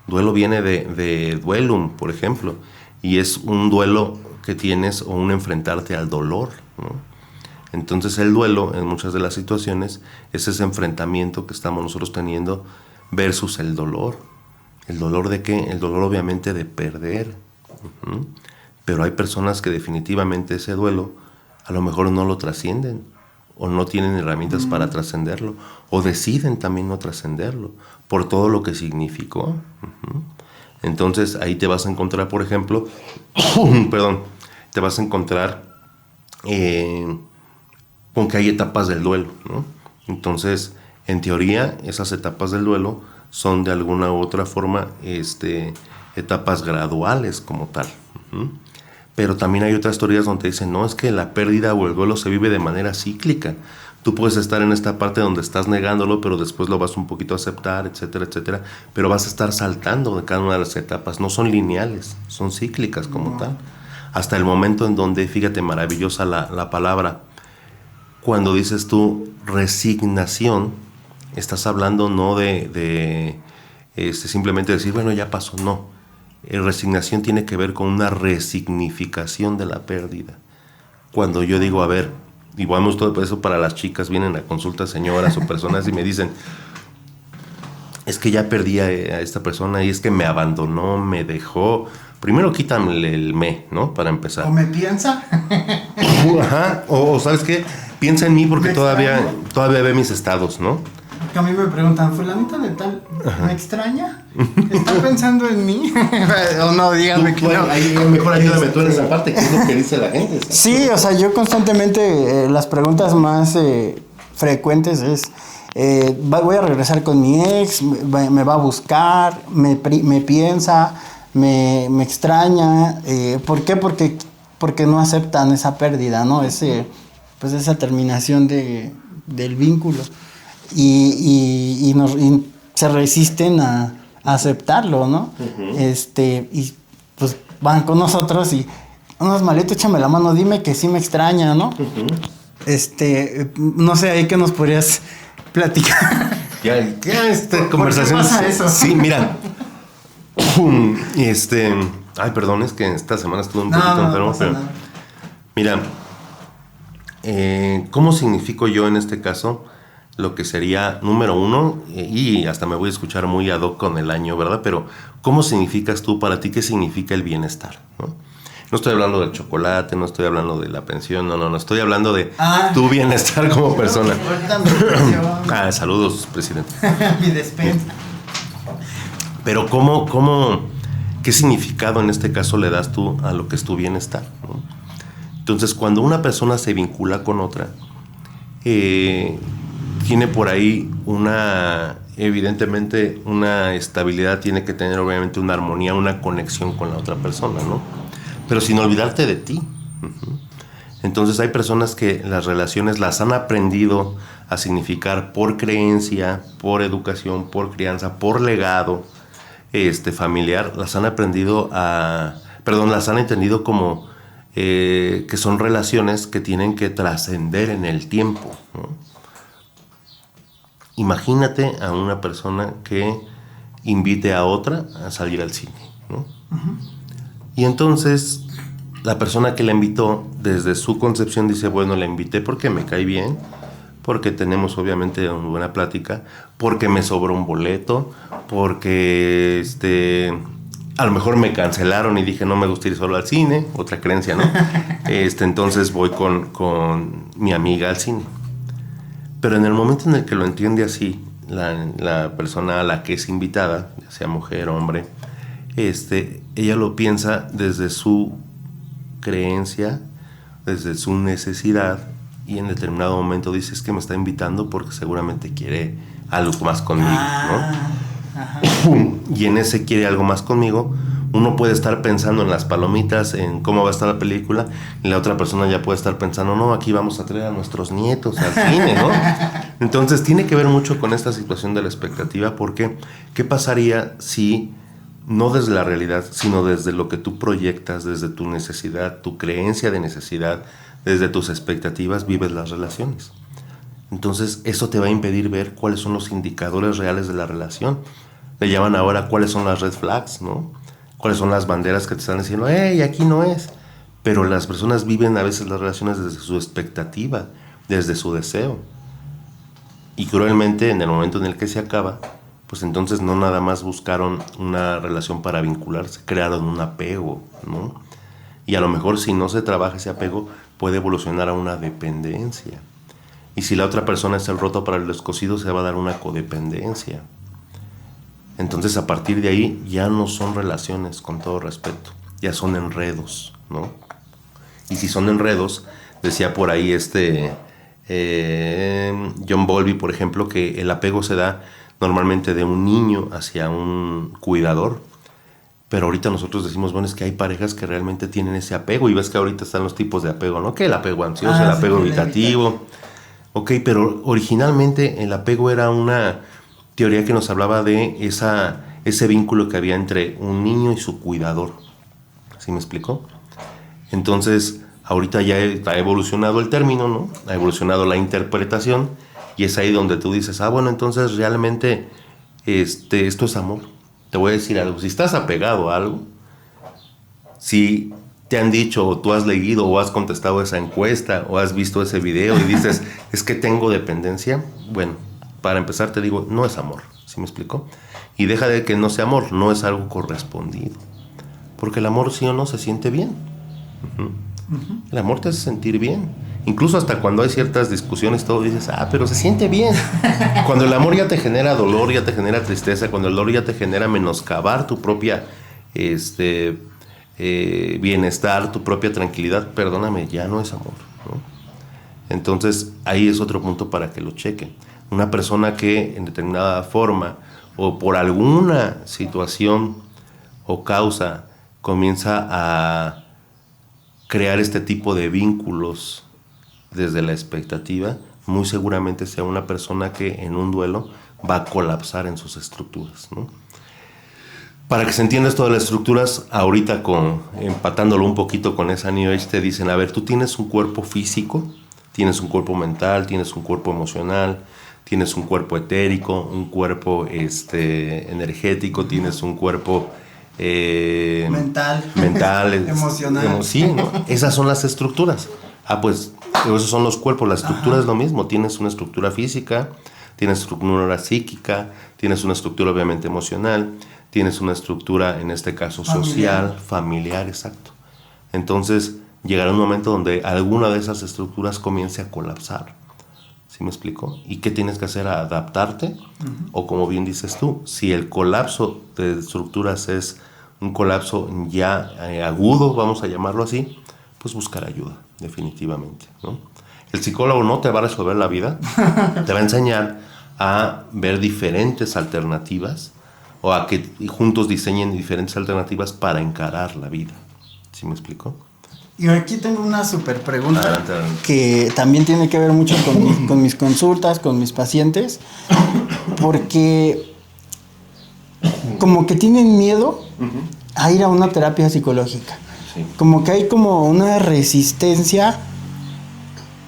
Duelo viene de duelum, por ejemplo, y es un duelo que tienes o un enfrentarte al dolor, ¿no? Entonces el duelo, en muchas de las situaciones, es ese enfrentamiento que estamos nosotros teniendo versus el dolor. ¿El dolor de qué? El dolor obviamente de perder. Uh-huh. Pero hay personas que definitivamente ese duelo a lo mejor no lo trascienden, o no tienen herramientas para trascenderlo, o deciden también no trascenderlo, por todo lo que significó. Uh-huh. Entonces ahí te vas a encontrar, por ejemplo, te vas a encontrar con que hay etapas del duelo, ¿no? Entonces, en teoría, esas etapas del duelo son de alguna u otra forma etapas graduales como tal. Uh-huh. Pero también hay otras teorías donde dicen, no, es que la pérdida o el duelo se vive de manera cíclica. Tú puedes estar en esta parte donde estás negándolo, pero después lo vas un poquito a aceptar, etcétera, etcétera. Pero vas a estar saltando de cada una de las etapas. No son lineales, son cíclicas como tal. Hasta el momento en donde, fíjate, maravillosa la palabra. Cuando dices tú resignación, estás hablando no de simplemente decir, bueno, ya pasó. No. Resignación tiene que ver con una resignificación de la pérdida. Cuando yo digo, a ver, y vamos todo eso para las chicas, vienen a consulta señoras o personas y me dicen, es que ya perdí a esta persona y es que me abandonó, me dejó. Primero quítame el me, ¿no? Para empezar. ¿O me piensa? Ajá, o ¿sabes qué? Piensa en mí porque todavía ve mis estados, ¿no? Que a mí me preguntan, fulanita de tal, ¿me extraña? ¿Está pensando en mí? O no, díganme que no. Ahí, mejor ayúdame tú en esa parte, ¿qué es lo que dice la gente? ¿Sabes? Sí, o sea, yo constantemente, las preguntas más frecuentes es, voy a regresar con mi ex, me va a buscar, me piensa, me extraña. ¿Por qué? Porque no aceptan esa pérdida, ¿no? Pues esa terminación del vínculo. Y se resisten a aceptarlo, ¿no? Uh-huh. Y pues van con nosotros y unos maletos, échame la mano, dime que sí me extraña, ¿no? Uh-huh. No sé, ahí que nos podrías platicar. Ya conversación. ¿Por qué pasa eso? Sí, mira. Ay, perdón, es que esta semana estuve un poquito enfermo, pero nada. Mira, ¿cómo significo yo en este caso lo que sería número uno? Y hasta me voy a escuchar muy ad hoc con el año, ¿verdad? Pero ¿cómo significas tú para ti? ¿Qué significa el bienestar? No estoy hablando del chocolate, no estoy hablando de la pensión, no, estoy hablando de tu bienestar como persona. Saludos, presidente. Mi despensa. Pero ¿qué significado en este caso le das tú a lo que es tu bienestar, ¿no? Entonces, cuando una persona se vincula con otra, tiene por ahí evidentemente una estabilidad, tiene que tener obviamente una armonía, una conexión con la otra persona, ¿no? Pero sin olvidarte de ti. Uh-huh. Entonces hay personas que las relaciones las han aprendido a significar por creencia, por educación, por crianza, por legado familiar, las han entendido como que son relaciones que tienen que trascender en el tiempo, ¿no? Imagínate a una persona que invite a otra a salir al cine, ¿no? Uh-huh. Y entonces la persona que la invitó, desde su concepción dice, bueno, la invité porque me cae bien, porque tenemos obviamente una buena plática, porque me sobró un boleto, porque a lo mejor me cancelaron y dije no me gusta ir solo al cine, otra creencia, ¿no? Entonces voy con mi amiga al cine. Pero en el momento en el que lo entiende así, la persona a la que es invitada, ya sea mujer o hombre, ella lo piensa desde su creencia, desde su necesidad, y en determinado momento dice, es que me está invitando porque seguramente quiere algo más conmigo, ¿no? Ajá. Y en ese quiere algo más conmigo, uno puede estar pensando en las palomitas, en cómo va a estar la película, y la otra persona ya puede estar pensando, no, aquí vamos a traer a nuestros nietos al cine, ¿no? Entonces tiene que ver mucho con esta situación de la expectativa, porque ¿qué pasaría si no desde la realidad, sino desde lo que tú proyectas, desde tu necesidad, tu creencia de necesidad, desde tus expectativas, vives las relaciones? Entonces eso te va a impedir ver cuáles son los indicadores reales de la relación. Le llaman ahora cuáles son las red flags, ¿no? Cuáles son las banderas que te están diciendo, ¡hey, aquí no es! Pero las personas viven a veces las relaciones desde su expectativa, desde su deseo. Y cruelmente, en el momento en el que se acaba, pues entonces no nada más buscaron una relación para vincularse, crearon un apego, ¿no? Y a lo mejor si no se trabaja ese apego, puede evolucionar a una dependencia. Y si la otra persona es el roto para el descosido, se va a dar una codependencia. Entonces a partir de ahí ya no son relaciones, con todo respeto, ya son enredos, ¿no? Y si son enredos, decía por ahí John Bowlby, por ejemplo, que el apego se da normalmente de un niño hacia un cuidador. Pero ahorita nosotros decimos, bueno, es que hay parejas que realmente tienen ese apego, y ves que ahorita están los tipos de apego, ¿no? Que el apego ansioso, el apego evitativo. Ok, pero originalmente el apego era una teoría que nos hablaba de ese vínculo que había entre un niño y su cuidador. ¿Sí me explicó? Entonces, ahorita ya ha evolucionado el término, ¿no? Ha evolucionado la interpretación y es ahí donde tú dices, bueno, entonces realmente esto es amor. Te voy a decir algo, si estás apegado a algo, si te han dicho o tú has leído o has contestado esa encuesta o has visto ese video y dices, es que tengo dependencia, bueno, para empezar te digo, no es amor, ¿sí me explico? Y deja de que no sea amor, no es algo correspondido. Porque el amor sí o no se siente bien. El amor te hace sentir bien. Incluso hasta cuando hay ciertas discusiones, todo dices, pero se siente bien. Cuando el amor ya te genera dolor, ya te genera tristeza, cuando el dolor ya te genera menoscabar tu propia bienestar, tu propia tranquilidad, perdóname, ya no es amor, ¿no? Entonces ahí es otro punto para que lo chequen. Una persona que en determinada forma o por alguna situación o causa comienza a crear este tipo de vínculos desde la expectativa, muy seguramente sea una persona que en un duelo va a colapsar en sus estructuras, ¿no? Para que se entienda esto de las estructuras, ahorita empatándolo un poquito con esa New Age, te dicen, a ver, tú tienes un cuerpo físico, tienes un cuerpo mental, tienes un cuerpo emocional, tienes un cuerpo etérico, un cuerpo energético, tienes un cuerpo mental emocional. Sí, ¿no? Esas son las estructuras. Pues esos son los cuerpos. La estructura es lo mismo. Tienes una estructura física, tienes una estructura psíquica, tienes una estructura obviamente emocional, tienes una estructura, en este caso social, familiar, exacto. Entonces llegará un momento donde alguna de esas estructuras comience a colapsar. ¿Sí me explico? ¿Y qué tienes que hacer? ¿Adaptarte? O como bien dices tú, si el colapso de estructuras es un colapso ya agudo, vamos a llamarlo así, pues buscar ayuda, definitivamente, ¿no? El psicólogo no te va a resolver la vida, te va a enseñar a ver diferentes alternativas o a que juntos diseñen diferentes alternativas para encarar la vida. ¿Sí me explico? Y aquí tengo una súper pregunta. Adelante. Que también tiene que ver mucho con mis consultas, con mis pacientes, porque como que tienen miedo a ir a una terapia psicológica. Sí. Como que hay como una resistencia,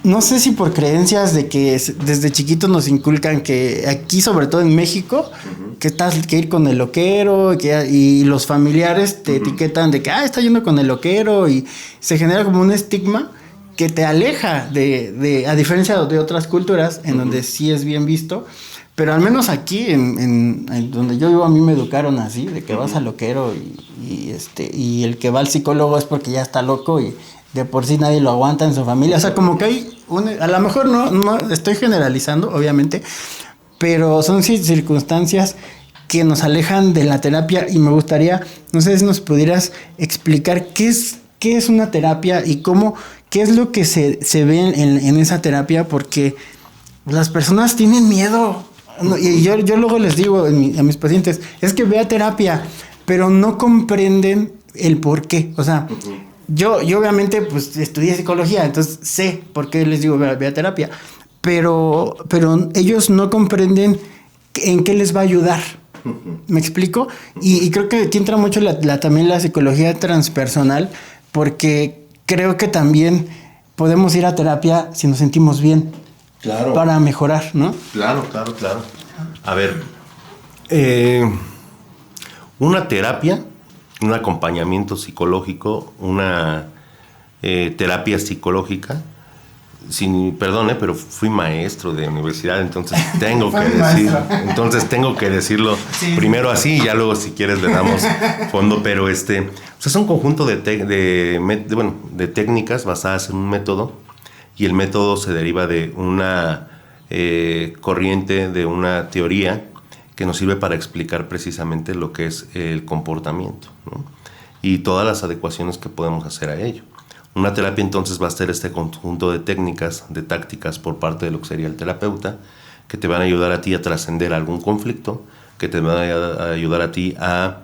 no sé si por creencias de que desde chiquitos nos inculcan que aquí, sobre todo en México, que estás que ir con el loquero y los familiares te etiquetan de que está yendo con el loquero y se genera como un estigma que te aleja a diferencia de otras culturas en donde sí es bien visto, pero al menos aquí en donde yo vivo a mí me educaron así, de que vas al loquero y el que va al psicólogo es porque ya está loco y de por sí nadie lo aguanta en su familia. O sea, como que hay a lo mejor no estoy generalizando, obviamente, pero son circunstancias que nos alejan de la terapia y me gustaría, no sé si nos pudieras explicar qué es una terapia y qué es lo que se ve en esa terapia, porque las personas tienen miedo. Y yo luego les digo a mis pacientes, es que ve a terapia, pero no comprenden el por qué. O sea, yo obviamente pues estudié psicología, entonces sé por qué les digo ve a terapia, pero ellos no comprenden en qué les va a ayudar. ¿Me explico? Y creo que aquí entra mucho también la psicología transpersonal, porque creo que también podemos ir a terapia si nos sentimos bien. Claro. Para mejorar, ¿no? Claro. A ver, una terapia, un acompañamiento psicológico, una terapia psicológica, perdón, pero fui maestro de universidad, entonces tengo que decirlo sí. Primero así y ya luego si quieres le damos fondo, pero es un conjunto de técnicas basadas en un método, y el método se deriva de una corriente, de una teoría que nos sirve para explicar precisamente lo que es el comportamiento, ¿no? Y todas las adecuaciones que podemos hacer a ello. Una terapia entonces va a ser este conjunto de técnicas, de tácticas por parte de lo que sería el terapeuta, que te van a ayudar a ti a trascender algún conflicto, que te van a ayudar a ti a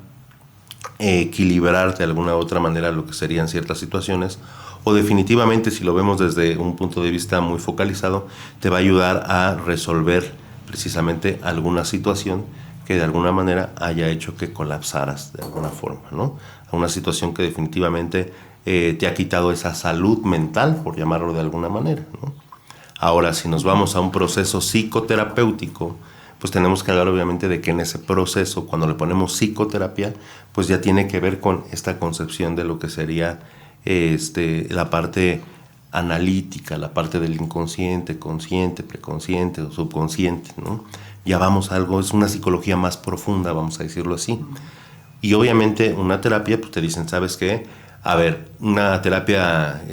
equilibrar de alguna u otra manera lo que serían ciertas situaciones, o definitivamente, si lo vemos desde un punto de vista muy focalizado, te va a ayudar a resolver precisamente alguna situación que de alguna manera haya hecho que colapsaras de alguna forma, ¿no? A una situación que definitivamente te ha quitado esa salud mental, por llamarlo de alguna manera, ¿no? Ahora, si nos vamos a un proceso psicoterapéutico, pues tenemos que hablar obviamente de que en ese proceso, cuando le ponemos psicoterapia, pues ya tiene que ver con esta concepción de lo que sería la parte analítica, la parte del inconsciente, consciente, preconsciente o subconsciente, ¿no? Ya vamos a algo, es una psicología más profunda, vamos a decirlo así. Y obviamente una terapia, pues te dicen, ¿sabes qué? A ver, una terapia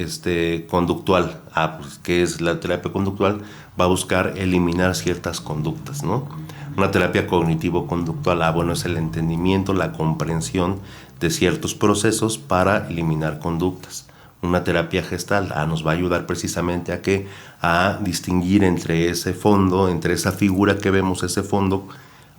conductual, pues ¿qué es la terapia conductual? Va a buscar eliminar ciertas conductas, ¿no? Una terapia cognitivo-conductual, bueno, es el entendimiento, la comprensión de ciertos procesos para eliminar conductas. Una terapia gestal, nos va a ayudar precisamente a distinguir entre ese fondo, entre esa figura que vemos, ese fondo,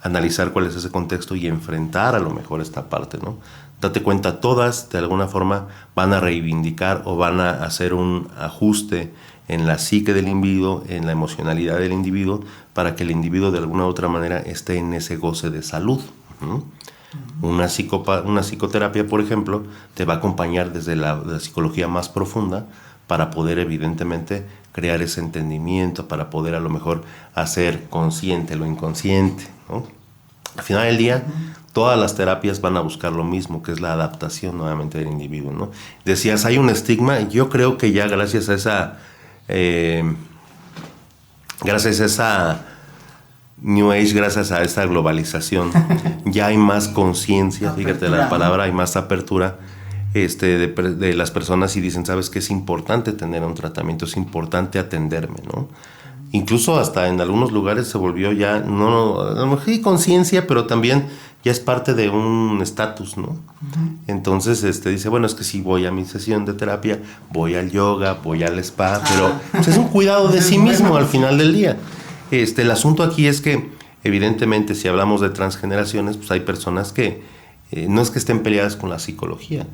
analizar cuál es ese contexto y enfrentar a lo mejor esta parte, ¿no? Date cuenta, todas de alguna forma van a reivindicar o van a hacer un ajuste en la psique del individuo, en la emocionalidad del individuo, para que el individuo de alguna u otra manera esté en ese goce de salud. Una psicoterapia, por ejemplo, te va a acompañar desde la psicología más profunda para poder evidentemente crear ese entendimiento, para poder a lo mejor hacer consciente lo inconsciente, ¿no? Al final del día, todas las terapias van a buscar lo mismo, que es la adaptación nuevamente del individuo, ¿no? Decías, hay un estigma. Yo creo que ya gracias a esa New Age, gracias a esta globalización, ya hay más conciencia, fíjate la palabra, hay más apertura de las personas y dicen, sabes que es importante tener un tratamiento, es importante atenderme, ¿no? Incluso hasta en algunos lugares se volvió ya, a lo mejor sí conciencia, pero también ya es parte de un estatus, ¿no? Entonces dice, bueno, es que si voy a mi sesión de terapia, voy al yoga, voy al spa, pero pues, es un cuidado de sí mismo al final del día. El asunto aquí es que, evidentemente, si hablamos de transgeneraciones, pues hay personas que no es que estén peleadas con la psicología,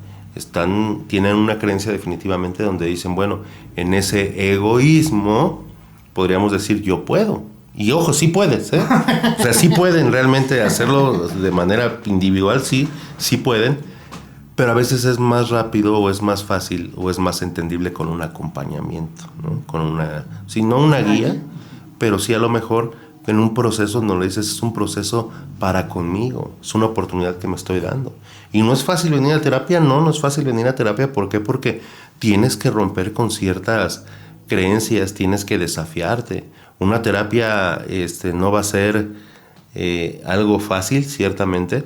tienen una creencia definitivamente donde dicen, bueno, en ese egoísmo podríamos decir yo puedo. Y ojo, sí puedes, ¿eh? O sea, sí pueden realmente hacerlo de manera individual, sí pueden, pero a veces es más rápido o es más fácil o es más entendible con un acompañamiento, ¿no? No una guía, pero sí a lo mejor en un proceso donde le dices, es un proceso para conmigo, es una oportunidad que me estoy dando. Y no es fácil venir a terapia, no es fácil venir a terapia, ¿por qué? Porque tienes que romper con ciertas creencias, tienes que desafiarte. Una terapia no va a ser algo fácil, ciertamente,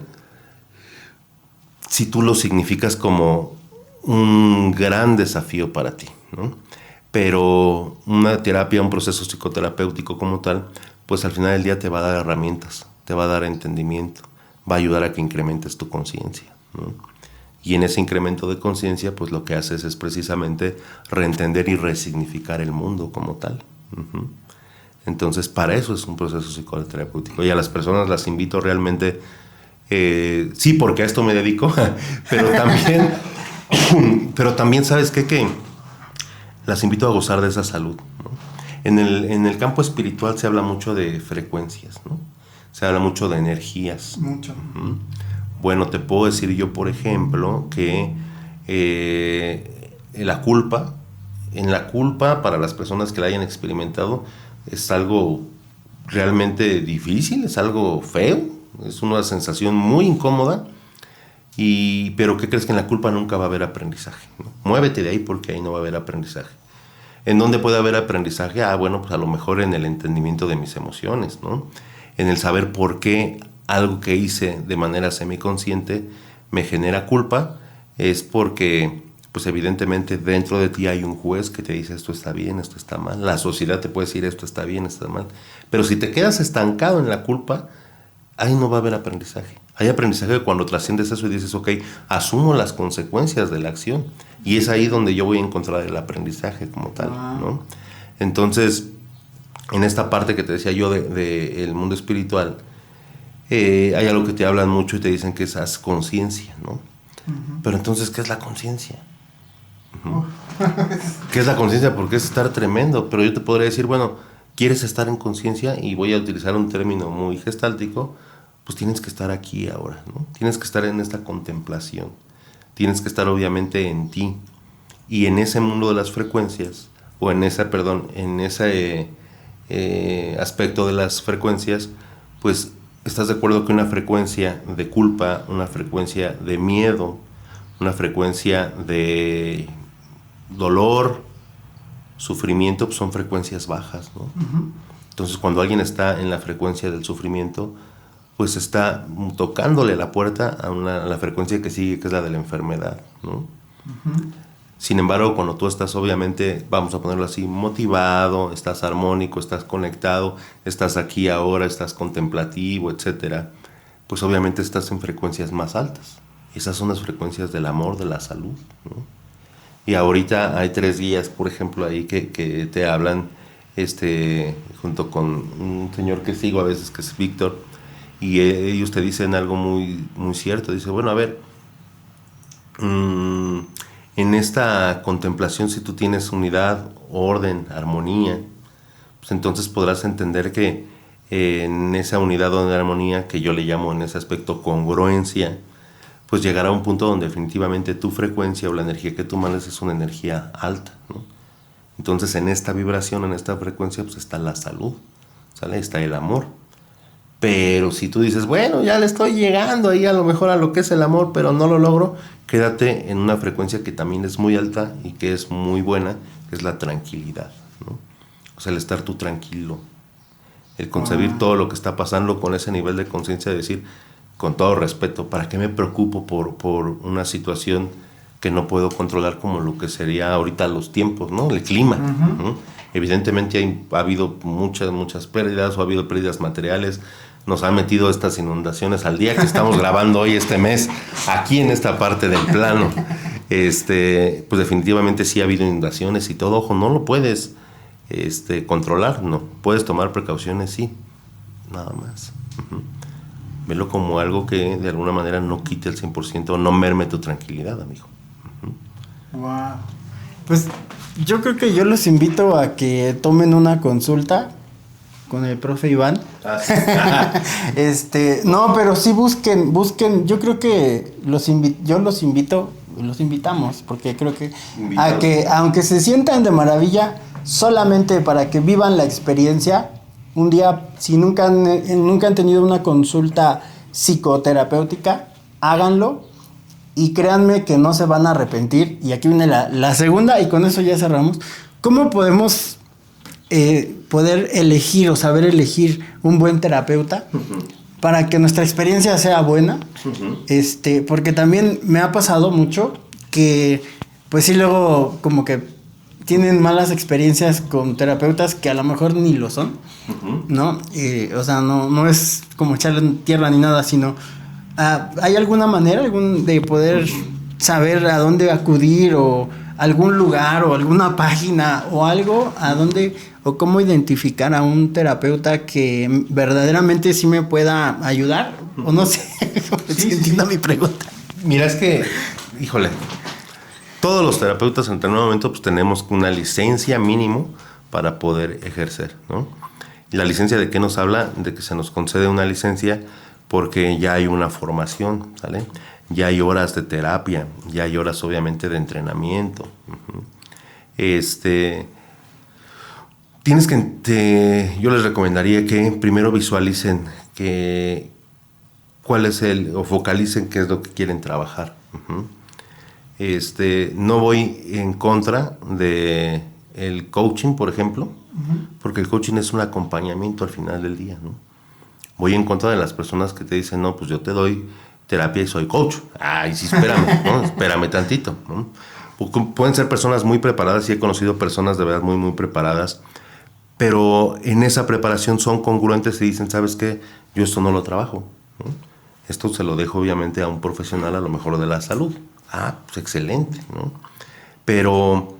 si tú lo significas como un gran desafío para ti, ¿no? Pero una terapia, un proceso psicoterapéutico como tal, pues al final del día te va a dar herramientas, te va a dar entendimiento, va a ayudar a que incrementes tu conciencia, ¿no? Y en ese incremento de conciencia, pues lo que haces es precisamente reentender y resignificar el mundo como tal. Entonces, para eso es un proceso psicoterapéutico. Y a las personas las invito realmente, sí, porque a esto me dedico, pero también, ¿sabes qué? Que las invito a gozar de esa salud, ¿no? En el campo espiritual se habla mucho de frecuencias, ¿no? Se habla mucho de energías. Mucho. Bueno, te puedo decir yo, por ejemplo, que en la culpa, para las personas que la hayan experimentado, es algo realmente difícil, es algo feo, es una sensación muy incómoda, pero ¿qué crees? Que en la culpa nunca va a haber aprendizaje, ¿no? Muévete de ahí porque ahí no va a haber aprendizaje. ¿En dónde puede haber aprendizaje? Bueno, pues a lo mejor en el entendimiento de mis emociones, ¿no? En el saber por qué algo que hice de manera semiconsciente me genera culpa, es porque, pues evidentemente dentro de ti hay un juez que te dice esto está bien, esto está mal. La sociedad te puede decir esto está bien, esto está mal. Pero si te quedas estancado en la culpa, ahí no va a haber aprendizaje. Hay aprendizaje cuando trasciendes eso y dices, ok, asumo las consecuencias de la acción. Y es ahí donde yo voy a encontrar el aprendizaje como tal, ¿no? Entonces, en esta parte que te decía yo de el mundo espiritual, hay algo que te hablan mucho y te dicen que es haz conciencia, ¿no? Pero entonces, ¿qué es la conciencia? ¿Qué es la conciencia? Porque es estar tremendo. Pero yo te podría decir, bueno, ¿quieres estar en conciencia? Y voy a utilizar un término muy gestáltico. Pues tienes que estar aquí ahora, ¿no? Tienes que estar en esta contemplación. Tienes que estar obviamente en ti. Y en ese mundo de las frecuencias, o en ese aspecto de las frecuencias, pues estás de acuerdo que una frecuencia de culpa, una frecuencia de miedo, una frecuencia de dolor, sufrimiento, pues son frecuencias bajas, ¿no? Uh-huh. Entonces, cuando alguien está en la frecuencia del sufrimiento, pues está tocándole la puerta a la frecuencia que sigue, que es la de la enfermedad, ¿no? Uh-huh. Sin embargo, cuando tú estás, obviamente, vamos a ponerlo así, motivado, estás armónico, estás conectado, estás aquí ahora, estás contemplativo, etcétera, pues obviamente estás en frecuencias más altas. Esas son las frecuencias del amor, de la salud, ¿no? Y ahorita hay 3 guías, por ejemplo, ahí que te hablan, junto con un señor que sigo a veces, que es Víctor, y ellos te dicen algo muy, muy cierto. Dice, bueno, a ver, en esta contemplación, si tú tienes unidad, orden, armonía, pues entonces podrás entender que en esa unidad, orden, armonía, que yo le llamo en ese aspecto congruencia, pues llegará a un punto donde definitivamente tu frecuencia o la energía que tú mandas es una energía alta, ¿no? Entonces en esta vibración, en esta frecuencia, pues está la salud, ¿sale? Está el amor. Pero si tú dices, bueno, ya le estoy llegando ahí a lo mejor a lo que es el amor, pero no lo logro, quédate en una frecuencia que también es muy alta y que es muy buena, que es la tranquilidad, ¿no? O sea, el estar tú tranquilo, el concebir todo lo que está pasando con ese nivel de conciencia, de decir, con todo respeto, ¿para qué me preocupo por una situación que no puedo controlar, como lo que sería ahorita los tiempos, ¿no? El clima, uh-huh, ¿no? Evidentemente ha habido muchas pérdidas, o ha habido pérdidas materiales. Nos han metido estas inundaciones al día que estamos grabando hoy este mes, aquí en esta parte del plano. Pues definitivamente sí ha habido inundaciones y todo. Ojo, no lo puedes controlar, no. Puedes tomar precauciones, sí, nada más. Uh-huh. Velo como algo que de alguna manera no quite el 100%, no merme tu tranquilidad, amigo. Uh-huh. Wow. Pues yo creo que yo los invito a que tomen una consulta con el profe Iván. No, pero sí busquen, yo creo que los invitamos, porque creo que a que, aunque se sientan de maravilla, solamente para que vivan la experiencia, un día, si nunca han tenido una consulta psicoterapéutica, háganlo y créanme que no se van a arrepentir. Y aquí viene la segunda, y con eso ya cerramos. ¿Cómo podemos poder elegir o saber elegir un buen terapeuta para que nuestra experiencia sea buena? Uh-huh. Porque también me ha pasado mucho que, pues sí, luego como que tienen malas experiencias con terapeutas que a lo mejor ni lo son, uh-huh, ¿no? O sea, no es como echarle tierra ni nada, sino ¿hay alguna manera de poder saber a dónde acudir, o algún lugar o alguna página o algo a dónde, o cómo identificar a un terapeuta que verdaderamente sí me pueda ayudar? O no sé, si entiendo mi pregunta. Mira, es que, híjole, todos los terapeutas en algún momento pues tenemos una licencia mínimo para poder ejercer, ¿no? ¿Y la licencia de qué nos habla? De que se nos concede una licencia porque ya hay una formación, ¿sale? Ya hay horas de terapia, ya hay horas obviamente de entrenamiento. Uh-huh. Tienes que, yo les recomendaría que primero visualicen cuál es o focalicen qué es lo que quieren trabajar. Uh-huh. No voy en contra de el coaching, por ejemplo, uh-huh, porque el coaching es un acompañamiento al final del día, ¿no? Voy en contra de las personas que te dicen, no, pues yo te doy terapia y soy coach. Ay, sí, espérame, ¿no? Espérame tantito, ¿no? Pueden ser personas muy preparadas, y he conocido personas de verdad muy, muy preparadas, pero en esa preparación son congruentes y dicen, ¿sabes qué? Yo esto no lo trabajo, ¿no? Esto se lo dejo obviamente a un profesional, a lo mejor de la salud. Pues excelente, ¿no? Pero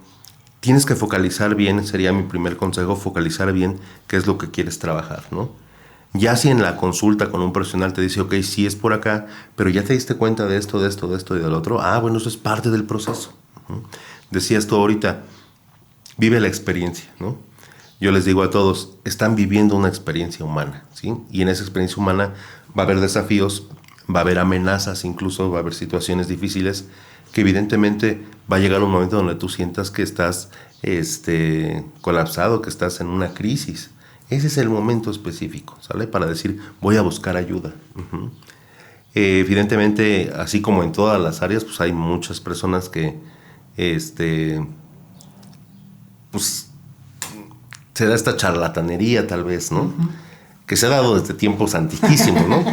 tienes que focalizar bien, sería mi primer consejo, focalizar bien qué es lo que quieres trabajar, ¿no? Ya si en la consulta con un profesional te dice, ok, sí es por acá, pero ya te diste cuenta de esto y del otro, bueno, eso es parte del proceso. ¿no? Decías tú ahorita, vive la experiencia, ¿no? Yo les digo a todos, están viviendo una experiencia humana, ¿sí? Y en esa experiencia humana va a haber desafíos, va a haber amenazas, incluso va a haber situaciones difíciles, que evidentemente va a llegar un momento donde tú sientas que estás colapsado, que estás en una crisis. Ese es el momento específico, ¿sale? Para decir, voy a buscar ayuda. Uh-huh. Evidentemente, así como en todas las áreas, pues hay muchas personas que, pues, se da esta charlatanería tal vez, ¿no? Uh-huh. Que se ha dado desde tiempos antiquísimos, ¿no?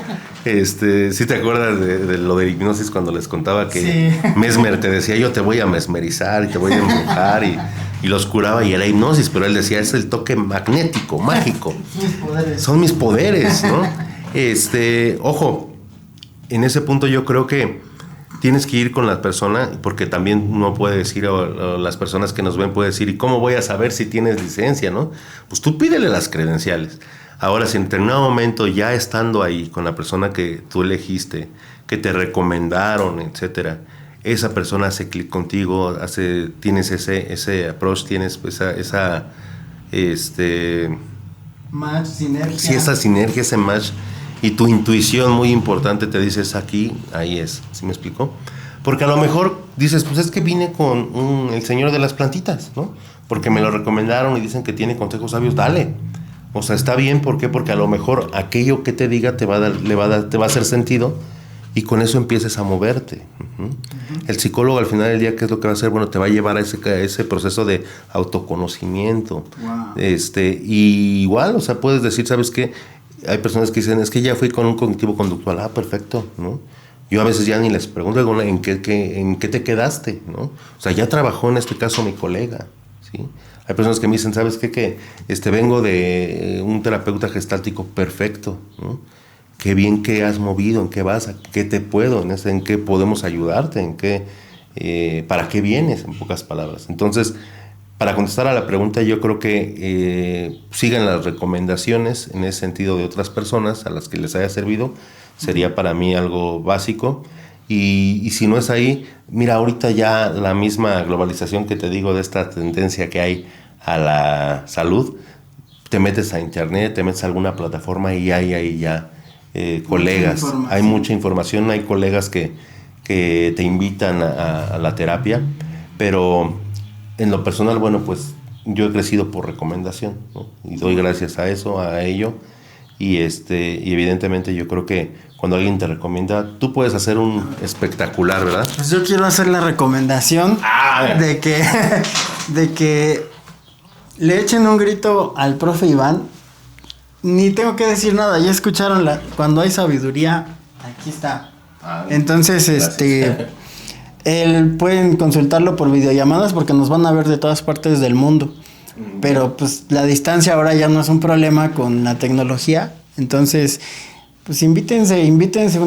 ¿Sí te acuerdas de lo de hipnosis cuando les contaba que sí. Mesmer te decía, yo te voy a mesmerizar y te voy a embrujar y los curaba y era hipnosis, pero él decía, es el toque magnético, mágico. Son mis poderes, ¿no? Ojo, en ese punto yo creo que tienes que ir con la persona, porque también uno puede decir, o las personas que nos ven pueden decir, ¿y cómo voy a saber si tienes licencia, no? Pues tú pídele las credenciales. Ahora, si en determinado momento, ya estando ahí con la persona que tú elegiste, que te recomendaron, etcétera, esa persona hace clic contigo, tienes ese approach, tienes esa match, sinergia. Sí, esa sinergia, ese match, y tu intuición muy importante te dice, es aquí, ahí es. ¿Sí me explicó? Porque a lo mejor dices, pues es que vine con el señor de las plantitas, ¿no? Porque me lo recomendaron y dicen que tiene consejos sabios, dale. O sea, está bien, ¿por qué? Porque a lo mejor aquello que te diga te va a hacer sentido y con eso empieces a moverte. Uh-huh. Uh-huh. El psicólogo al final del día, ¿qué es lo que va a hacer? Bueno, te va a llevar a ese proceso de autoconocimiento. Wow. Y igual, o sea, puedes decir, ¿sabes qué? Hay personas que dicen, es que ya fui con un cognitivo conductual. Ah, perfecto, ¿no? Yo a veces ya ni les pregunto, ¿en qué te quedaste? ¿No? O sea, ya trabajó en este caso mi colega, ¿sí? Hay personas que me dicen, ¿sabes qué? Que vengo de un terapeuta gestáltico perfecto, ¿no? Qué bien que has movido, en qué vas, qué te puedo, en qué podemos ayudarte, para qué vienes, en pocas palabras. Entonces, para contestar a la pregunta, yo creo que sigan las recomendaciones en ese sentido de otras personas a las que les haya servido, sería para mí algo básico. Y si no es ahí, mira, ahorita ya la misma globalización que te digo de esta tendencia que hay a la salud, te metes a internet, te metes a alguna plataforma y hay ahí ya colegas. Hay mucha información, hay colegas que te invitan a la terapia, pero en lo personal, bueno, pues yo he crecido por recomendación, ¿no? Y doy gracias a eso, a ello, y evidentemente yo creo que cuando alguien te recomienda, tú puedes hacer un espectacular, ¿verdad? Pues yo quiero hacer la recomendación de que le echen un grito al profe Iván. Ni tengo que decir nada, ya escucharon cuando hay sabiduría, aquí está. Entonces, él pueden consultarlo por videollamadas porque nos van a ver de todas partes del mundo. Pero pues la distancia ahora ya no es un problema con la tecnología. Entonces, pues invítense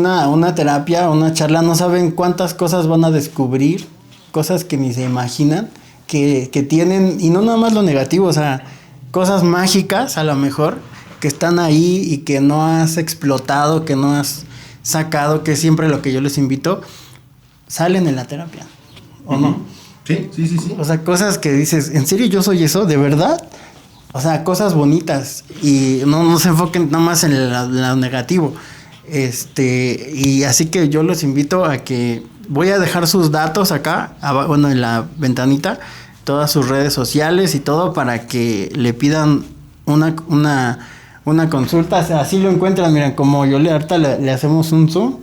a una terapia, una charla. No saben cuántas cosas van a descubrir, cosas que ni se imaginan que tienen, y no nada más lo negativo, o sea, cosas mágicas a lo mejor que están ahí y que no has explotado, que no has sacado, que es siempre lo que yo les invito, salen en la terapia, ¿o no? Sí. O sea, cosas que dices, ¿en serio yo soy eso? ¿De verdad? O sea, cosas bonitas y no se enfoquen nada más en lo negativo. Y así que yo los invito a que voy a dejar sus datos acá, en la ventanita, todas sus redes sociales y todo para que le pidan una consulta. Así lo encuentran, miren, como ahorita le hacemos un zoom.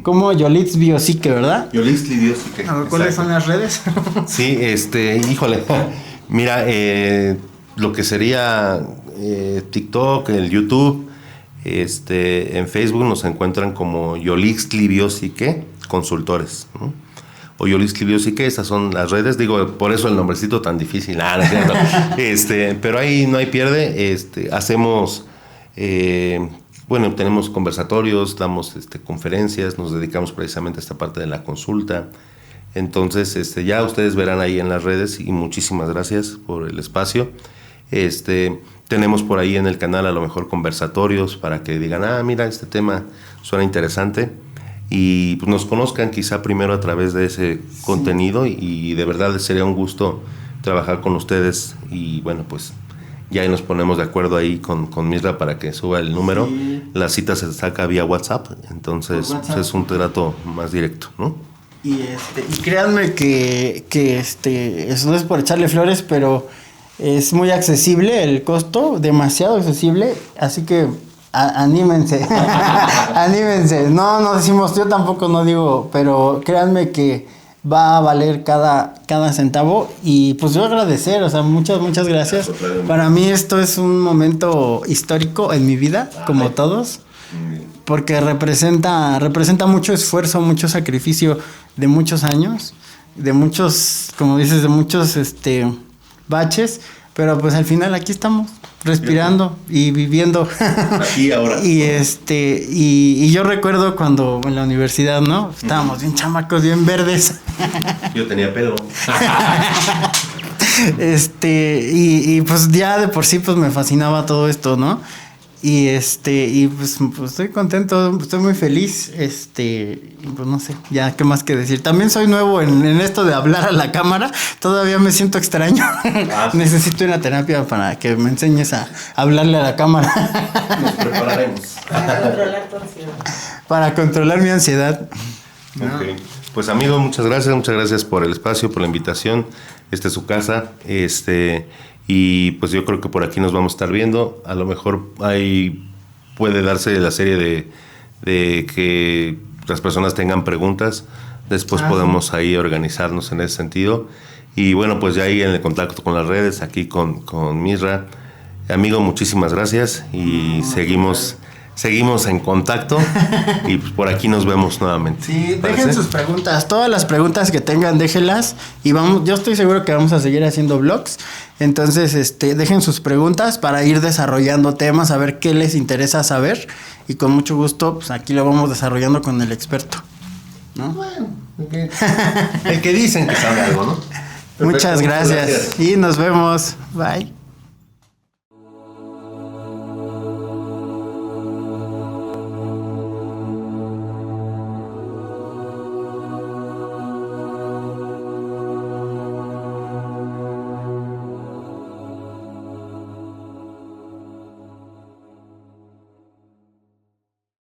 Como Yolitz Biopsique, ¿verdad? Yolitz Biopsique. A ver, ¿cuáles son las redes? Sí, híjole, mira, lo que sería TikTok, el YouTube, en Facebook nos encuentran como Yolitz Biopsique Consultores, ¿no? O Yolitz Biopsique, esas son las redes, digo, por eso el nombrecito tan difícil, no es cierto. Pero ahí no hay pierde, hacemos... bueno, tenemos conversatorios, damos conferencias, nos dedicamos precisamente a esta parte de la consulta. Entonces, ya ustedes verán ahí en las redes y muchísimas gracias por el espacio. Tenemos por ahí en el canal a lo mejor conversatorios para que digan, mira, este tema suena interesante. y pues, nos conozcan quizá primero a través de ese contenido y de verdad sería un gusto trabajar con ustedes y bueno, pues ya ahí nos ponemos de acuerdo ahí con Misra para que suba el número. Sí. La cita se saca vía WhatsApp, entonces WhatsApp. Pues es un trato más directo, ¿no? Y créanme que eso no es por echarle flores, pero es muy accesible el costo, demasiado accesible, así que anímense, anímense. No decimos, yo tampoco no digo, pero créanme que va a valer cada centavo y pues yo agradecer, o sea, muchas gracias. Para mí esto es un momento histórico en mi vida, como todos, porque representa mucho esfuerzo, mucho sacrificio de muchos años, de muchos, como dices, de muchos baches, pero pues al final aquí estamos respirando y viviendo. Aquí ahora. y yo recuerdo cuando en la universidad, ¿no? Estábamos bien chamacos, bien verdes. Yo tenía pelo. Y pues ya de por sí pues me fascinaba todo esto, ¿no? Y pues estoy contento, estoy muy feliz, pues no sé, ya qué más que decir. También soy nuevo en esto de hablar a la cámara, todavía me siento extraño. Necesito una terapia para que me enseñes a hablarle a la cámara. Nos prepararemos. Para controlar tu ansiedad. Para controlar mi ansiedad. Ok. Pues amigo, muchas gracias por el espacio, por la invitación. Esta es su casa, y pues yo creo que por aquí nos vamos a estar viendo. A lo mejor ahí puede darse la serie de que las personas tengan preguntas. Después podemos ahí organizarnos en ese sentido. Y bueno, pues ya ahí en el contacto con las redes, aquí con Misra. Amigo, muchísimas gracias y seguimos en contacto y pues por aquí nos vemos nuevamente. Sí, dejen sus preguntas, todas las preguntas que tengan, déjenlas y yo estoy seguro que vamos a seguir haciendo vlogs, entonces dejen sus preguntas para ir desarrollando temas, a ver qué les interesa saber y con mucho gusto pues aquí lo vamos desarrollando con el experto, ¿no? Bueno, el que dicen que sabe algo, ¿no? Muchas gracias y nos vemos, bye.